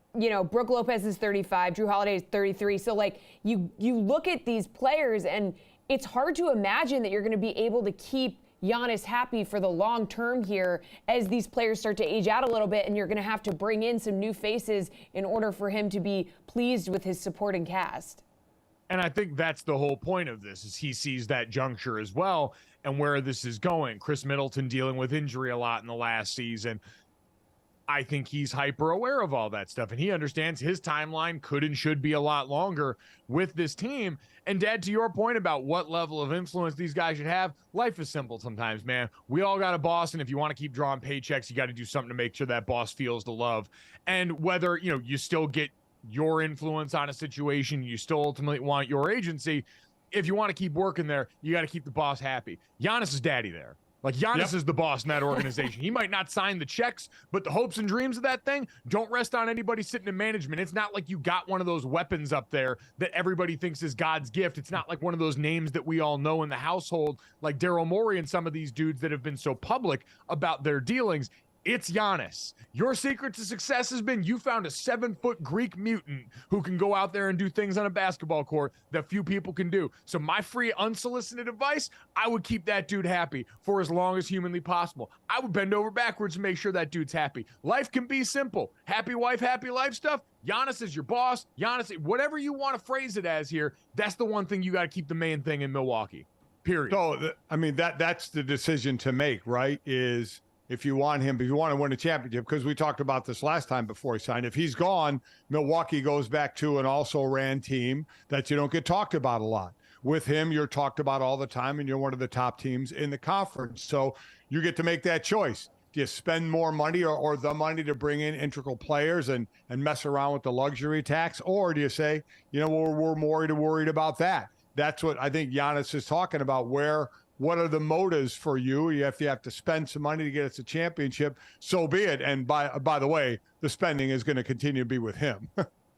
Brooke Lopez is 35. Drew Holiday is 33. So, you look at these players, and it's hard to imagine that you're going to be able to keep Giannis happy for the long term here as these players start to age out a little bit, and you're going to have to bring in some new faces in order for him to be pleased with his supporting cast. And I think that's the whole point of this, is he sees that juncture as well and where this is going. Chris Middleton dealing with injury a lot in the last season. I think he's hyper aware of all that stuff, and he understands his timeline could and should be a lot longer with this team. And Dad, to your point about what level of influence these guys should have, life is simple sometimes, man. We all got a boss, and if you want to keep drawing paychecks, you got to do something to make sure that boss feels the love. And whether, you still get your influence on a situation, you still ultimately want your agency, if you want to keep working there, you got to keep the boss happy. Giannis is daddy there. Giannis is the boss in that organization. He might not sign the checks, but the hopes and dreams of that thing don't rest on anybody sitting in management. It's not like you got one of those weapons up there that everybody thinks is God's gift. It's not like one of those names that we all know in the household, like Daryl Morey and some of these dudes that have been so public about their dealings. It's Giannis. Your secret to success has been you found a 7-foot Greek mutant who can go out there and do things on a basketball court that few people can do. So my free unsolicited advice, I would keep that dude happy for as long as humanly possible. I would bend over backwards to make sure that dude's happy. Life can be simple. Happy wife, happy life stuff. Giannis is your boss. Giannis, whatever you want to phrase it as here, that's the one thing you got to keep the main thing in Milwaukee. Period. So, that's the decision to make, right? Is if you want to win a championship, because we talked about this last time before he signed. If he's gone, Milwaukee goes back to an also-ran team that you don't get talked about a lot. With him, you're talked about all the time, and you're one of the top teams in the conference. So you get to make that choice. Do you spend more money or the money to bring in integral players and mess around with the luxury tax? Or do you say, we're more worried about that? That's what I think Giannis is talking about, what are the motives for you? If you have to spend some money to get us a championship, so be it. And by the way, the spending is going to continue to be with him.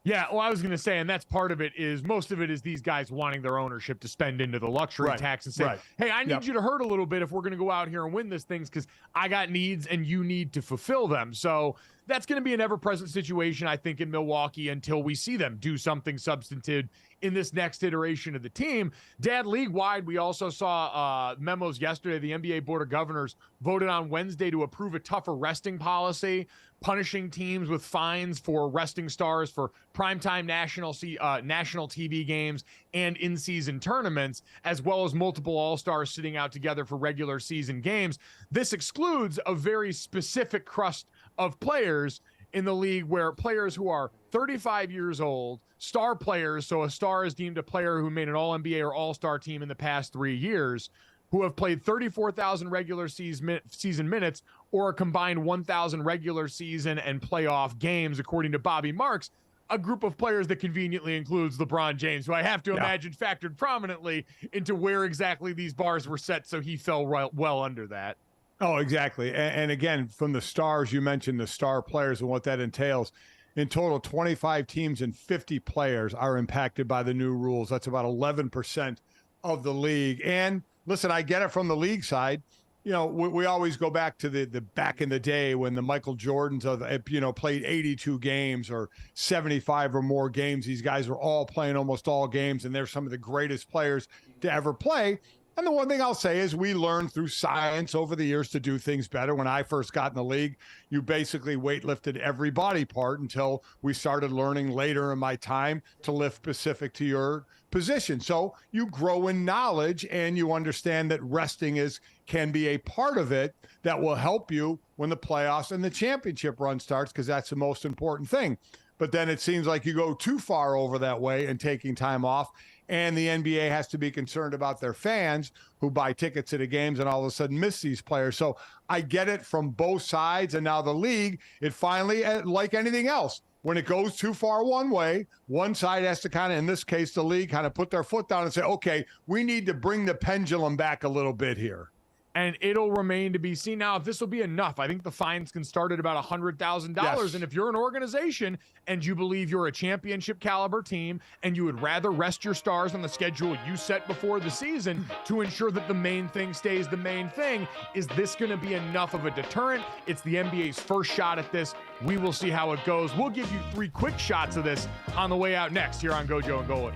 Yeah, well, I was going to say, and that's part of it, is most of it is these guys wanting their ownership to spend into the luxury tax and say, hey, I need you to hurt a little bit if we're going to go out here and win this thing, because I got needs and you need to fulfill them. So that's going to be an ever-present situation, I think, in Milwaukee until we see them do something substantive in this next iteration of the team. Dad, league-wide, we also saw memos yesterday. The NBA Board of Governors voted on Wednesday to approve a tougher resting policy, punishing teams with fines for resting stars for primetime national TV games and in-season tournaments, as well as multiple all-stars sitting out together for regular season games. This excludes a very specific crust of players in the league, where players who are 35 years old, star players, so a star is deemed a player who made an All-NBA or All-Star team in the past 3 years, who have played 34,000 regular season minutes or a combined 1,000 regular season and playoff games, according to Bobby Marks, a group of players that conveniently includes LeBron James, who I have to imagine factored prominently into where exactly these bars were set, so he fell well under that. Oh, exactly. And again, from the stars, you mentioned the star players and what that entails. In total, 25 teams and 50 players are impacted by the new rules. That's about 11% of the league. And listen, I get it from the league side. You know, we always go back to the back in the day when the Michael Jordans of, you know, played 82 games or 75 or more games. These guys were all playing almost all games, and they're some of the greatest players to ever play. And the one thing I'll say is we learned through science over the years to do things better. When I first got in the league, you basically weightlifted every body part until we started learning later in my time to lift specific to your position. So you grow in knowledge and you understand that resting can be a part of it that will help you when the playoffs and the championship run starts, because that's the most important thing. But then it seems like you go too far over that way and taking time off. And the NBA has to be concerned about their fans who buy tickets to the games and all of a sudden miss these players. So I get it from both sides. And now the league, it finally, like anything else, when it goes too far one way, one side has to kind of, in this case, the league kind of put their foot down and say, okay, we need to bring the pendulum back a little bit here. And it'll remain to be seen. Now, if this will be enough, I think the fines can start at about $100,000. Yes. And if you're an organization and you believe you're a championship caliber team and you would rather rest your stars on the schedule you set before the season to ensure that the main thing stays the main thing, is this going to be enough of a deterrent? It's the NBA's first shot at this. We will see how it goes. We'll give you 3 quick shots of this on the way out next here on Gojo and Golic.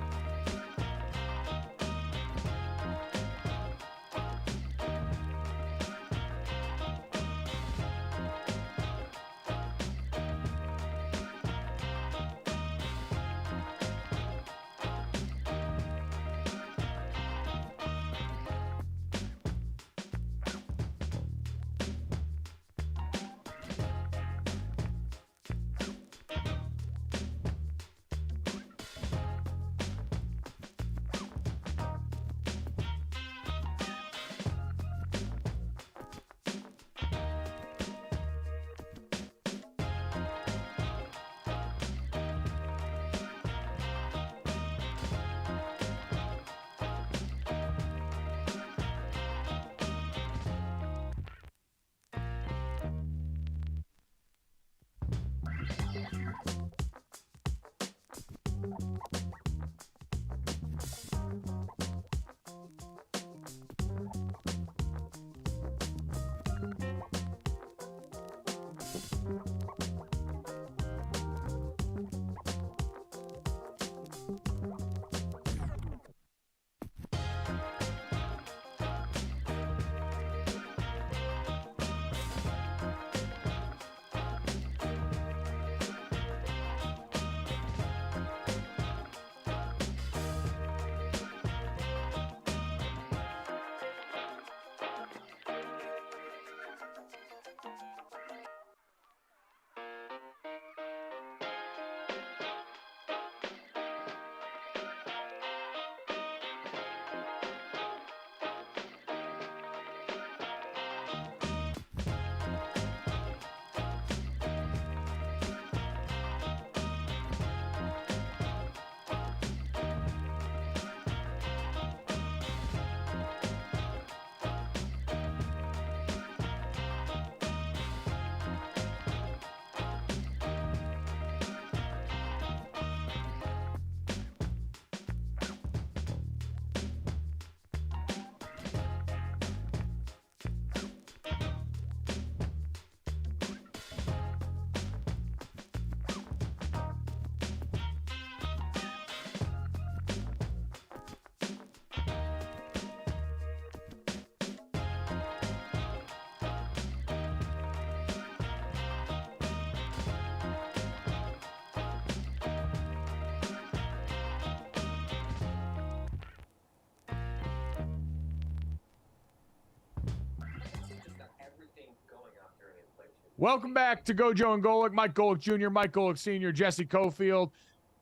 Welcome back to Gojo and Golic. Mike Golic Jr., Mike Golic Sr., Jesse Cofield.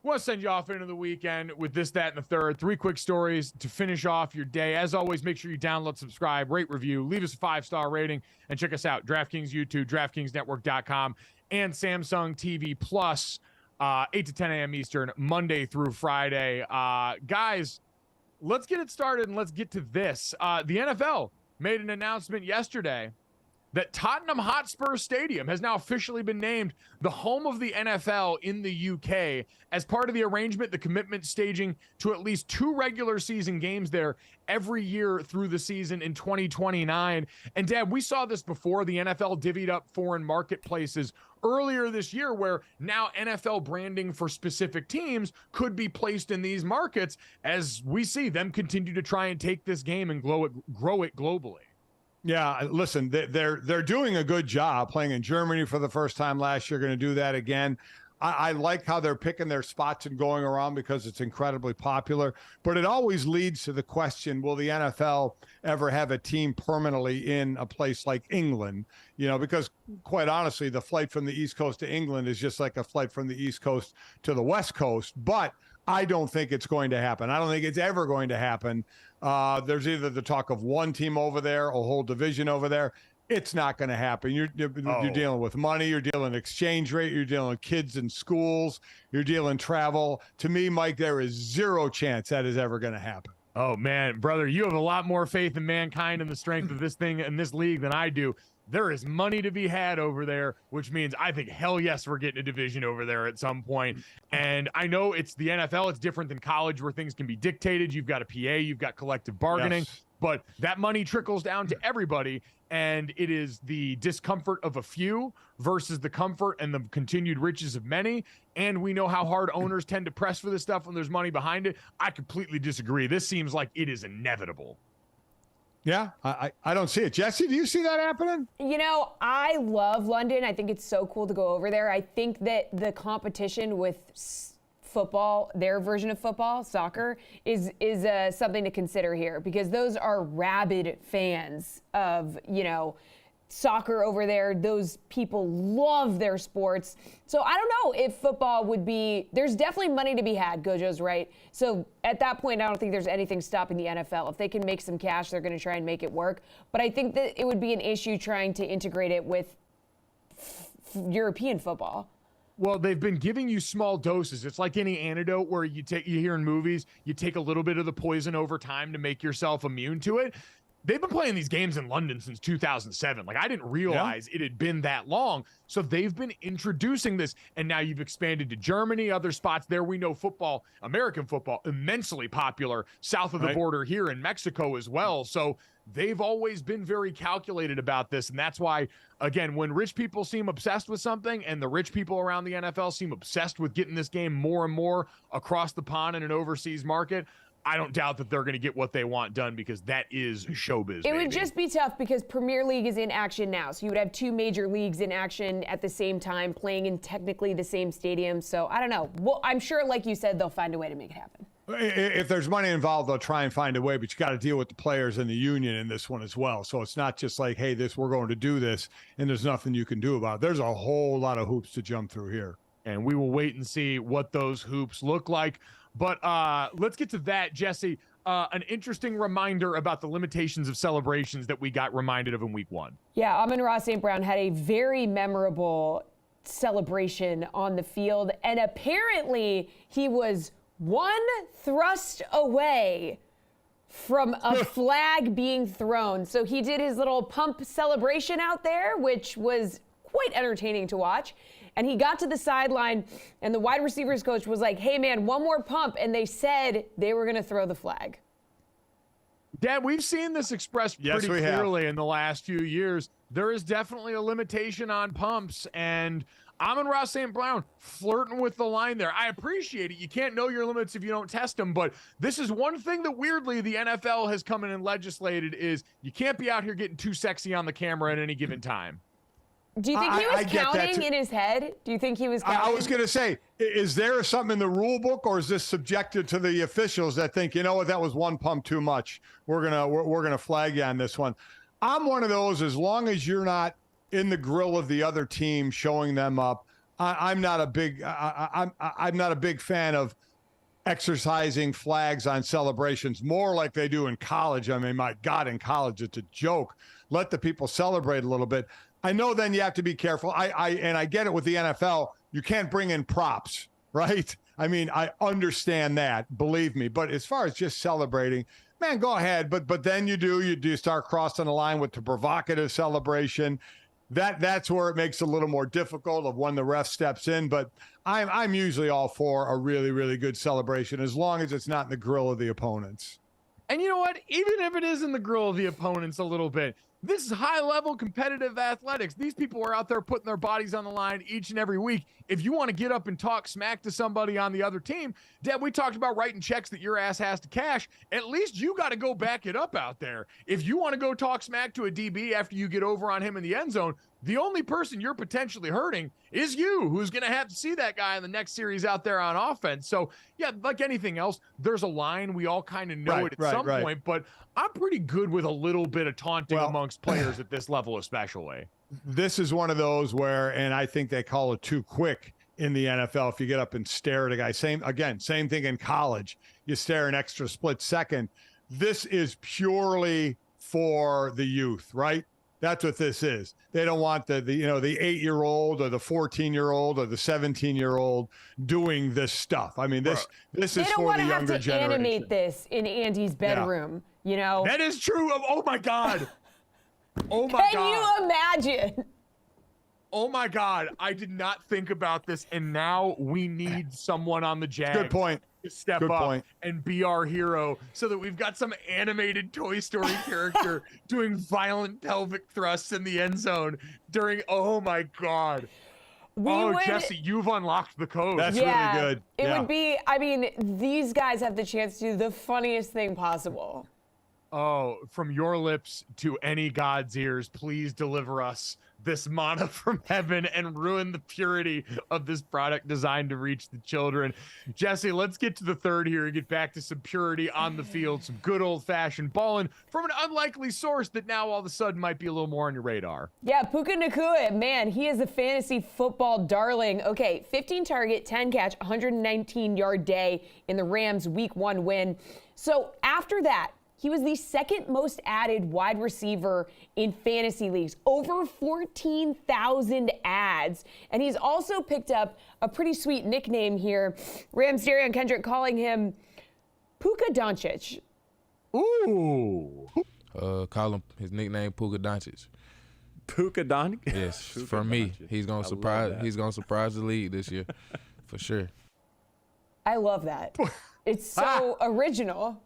I want to send you off into the weekend with this, that, and the third. 3 quick stories to finish off your day. As always, make sure you download, subscribe, rate, review, leave us a 5-star rating, and check us out. DraftKings YouTube, DraftKingsNetwork.com, and Samsung TV Plus, 8 to 10 a.m. Eastern, Monday through Friday. Guys, let's get it started and let's get to this. The NFL made an announcement yesterday that Tottenham Hotspur Stadium has now officially been named the home of the NFL in the UK. As part of the arrangement, the commitment staging to at least 2 regular season games there every year through the season in 2029. And Dad, we saw this before. The NFL divvied up foreign marketplaces earlier this year, where now NFL branding for specific teams could be placed in these markets as we see them continue to try and take this game and grow it globally. Yeah, listen, they're doing a good job playing in Germany for the first time last year. Going to do that again. I like how they're picking their spots and going around because it's incredibly popular. But it always leads to the question, will the NFL ever have a team permanently in a place like England? You know, because quite honestly, the flight from the East Coast to England is just like a flight from the East Coast to the West Coast. But I don't think it's going to happen. I don't think it's ever going to happen. There's either the talk of one team over there, a whole division over there. It's not going to happen. You're dealing with money. You're dealing exchange rate. You're dealing with kids in schools. You're dealing travel. To me, Mike, there is zero chance that is ever going to happen. Oh, man, brother, you have a lot more faith in mankind and the strength of this thing and this league than I do. There is money to be had over there, which means I think, hell yes, we're getting a division over there at some point. And I know it's the NFL. It's different than college where things can be dictated. You've got a PA, you've got collective bargaining, but that money trickles down to everybody. And it is the discomfort of a few versus the comfort and the continued riches of many. And we know how hard owners tend to press for this stuff when there's money behind it. I completely disagree. This seems like it is inevitable. Yeah, I don't see it. Jesse, do you see that happening? You know, I love London. I think it's so cool to go over there. I think that the competition with football, their version of football, soccer, is something to consider here, because those are rabid fans of, you know, soccer over there. Those people love their sports. So I don't know if football would be, there's definitely money to be had. Gojo's right. So at that point, I don't think there's anything stopping the NFL. If they can make some cash, they're going to try and make it work. But I think that it would be an issue trying to integrate it with European football. Well, they've been giving you small doses. It's like any antidote where you hear in movies, you take a little bit of the poison over time to make yourself immune to it. They've been playing these games in London since 2007. Like, I didn't realize it had been that long. So they've been introducing this, and now you've expanded to Germany, other spots there. We know football, American football, immensely popular south of the border here in Mexico as well. So they've always been very calculated about this. And that's why, again, when rich people seem obsessed with something and the rich people around the NFL seem obsessed with getting this game more and more across the pond in an overseas market, I don't doubt that they're going to get what they want done, because that is showbiz. It would just be tough because Premier League is in action now. So you would have 2 major leagues in action at the same time, playing in technically the same stadium. So I don't know. Well, I'm sure, like you said, they'll find a way to make it happen. If there's money involved, they'll try and find a way, but you got to deal with the players and the union in this one as well. So it's not just like, hey, we're going to do this, and there's nothing you can do about it. There's a whole lot of hoops to jump through here. And we will wait and see what those hoops look like. But let's get to that, Jesse. An interesting reminder about the limitations of celebrations that we got reminded of in week 1. Yeah, Amon-Ra St. Brown had a very memorable celebration on the field, and apparently he was one thrust away from a flag being thrown. So he did his little pump celebration out there, which was quite entertaining to watch. And he got to the sideline, and the wide receivers coach was like, hey, man, one more pump. And they said they were going to throw the flag. Dad, we've seen this expressed pretty clearly in the last few years. There is definitely a limitation on pumps, and Amon-Ra St. Brown flirting with the line there. I appreciate it. You can't know your limits if you don't test them, but this is one thing that weirdly the NFL has come in and legislated is you can't be out here getting too sexy on the camera at any given time. Do you think he was counting in his head? Do you think he was counting? I was going to say, is there something in the rule book, or is this subjected to the officials that think, you know what, that was one pump too much. We're gonna flag you on this one. I'm one of those, as long as you're not in the grill of the other team showing them up. I'm not a big fan of exercising flags on celebrations, more like they do in college. I mean, my God, in college, it's a joke. Let the people celebrate a little bit. I know then you have to be careful. I get it with the NFL. You can't bring in props, right? I mean, I understand that, believe me. But as far as just celebrating, man, go ahead. But then you start crossing the line with the provocative celebration. That's where it makes it a little more difficult of when the ref steps in. But I'm usually all for a really, really good celebration as long as it's not in the grill of the opponents. And you know what? Even if it is in the grill of the opponents a little bit, this is high-level competitive athletics. These people are out there putting their bodies on the line each and every week. If you want to get up and talk smack to somebody on the other team, Deb, we talked about writing checks that your ass has to cash. At least you got to go back it up out there. If you want to go talk smack to a DB after you get over on him in the end zone, the only person you're potentially hurting is you, who's going to have to see that guy in the next series out there on offense. So, yeah, like anything else, there's a line. We all kind of know it at some point, but I'm pretty good with a little bit of taunting amongst players at this level especially. This is one of those where, and I think they call it too quick in the NFL. If you get up and stare at a guy, same thing in college. You stare an extra split second. This is purely for the youth, right? That's what this is. They don't want the 8-year-old or the 14-year-old or the 17-year-old doing this stuff. I mean, this is for the younger generation. They don't want to have to animate this in Andy's bedroom, you know? That is true. Oh, my God. Oh, my God. Can you imagine? Oh, my God. I did not think about this, and now we need someone on the Jags. Good point. To step up and be our hero so that we've got some animated Toy Story character doing violent pelvic thrusts in the end zone during, oh my God. Jesse, you've unlocked the code. That's really good. It would be, I mean, these guys have the chance to do the funniest thing possible. Oh, from your lips to any God's ears, please deliver us this manna from heaven and ruin the purity of this product designed to reach the children. Jesse, let's get to the third here and get back to some purity on the field, some good old-fashioned balling from an unlikely source that now all of a sudden might be a little more on your radar. Yeah, Puka Nacua, man, he is a fantasy football darling. Okay, 15 target, 10 catch, 119-yard day in the Rams' Week 1 win. So after that, he was the second most added wide receiver in fantasy leagues, over 14,000 adds. And he's also picked up a pretty sweet nickname here. Rams Darion Kendrick calling him Puka Doncic. Ooh. Call him his nickname Puka Doncic. Puka Doncic? Yes, for me. He's gonna surprise. He's gonna surprise the league this year, for sure. I love that. It's so original.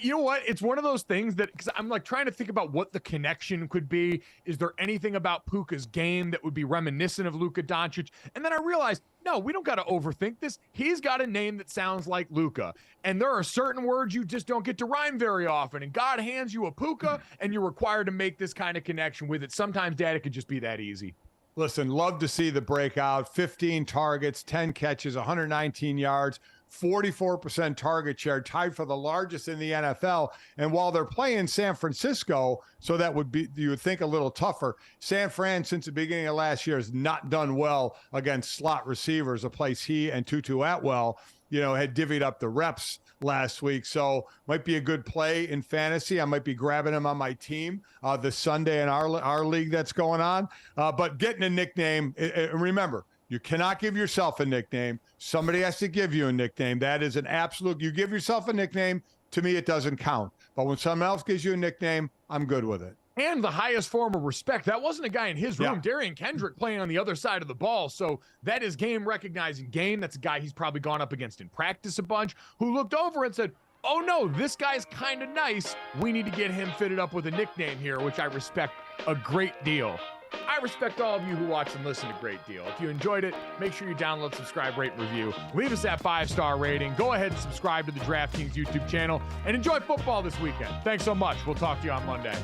You know what? It's one of those things that, because I'm like trying to think about what the connection could be. Is there anything about Puka's game that would be reminiscent of Luka Doncic? And then I realized, no, we don't got to overthink this. He's got a name that sounds like Luka. And there are certain words you just don't get to rhyme very often. And God hands you a Puka, and you're required to make this kind of connection with it. Sometimes, Dad, it could just be that easy. Listen, love to see the breakout. 15 targets, 10 catches, 119 yards. 44% target share, tied for the largest in the NFL. And while they're playing San Francisco, so that would be, you would think, a little tougher. San Fran, since the beginning of last year, has not done well against slot receivers, a place he and Tutu Atwell, had divvied up the reps last week. So might be a good play in fantasy. I might be grabbing him on my team this Sunday in our league that's going on. But getting a nickname, remember, you cannot give yourself a nickname. Somebody has to give you a nickname. That is an absolute. You give yourself a nickname, to me, it doesn't count. But when someone else gives you a nickname, I'm good with it. And the highest form of respect. That wasn't a guy in his room. Yeah. Darion Kendrick playing on the other side of the ball. So that is game recognizing game. That's a guy he's probably gone up against in practice a bunch, who looked over and said, oh no, this guy's kind of nice. We need to get him fitted up with a nickname here, which I respect a great deal. I respect all of you who watch and listen a great deal. If you enjoyed it, make sure you download, subscribe, rate, and review. Leave us that 5-star rating. Go ahead and subscribe to the DraftKings YouTube channel and enjoy football this weekend. Thanks so much. We'll talk to you on Monday.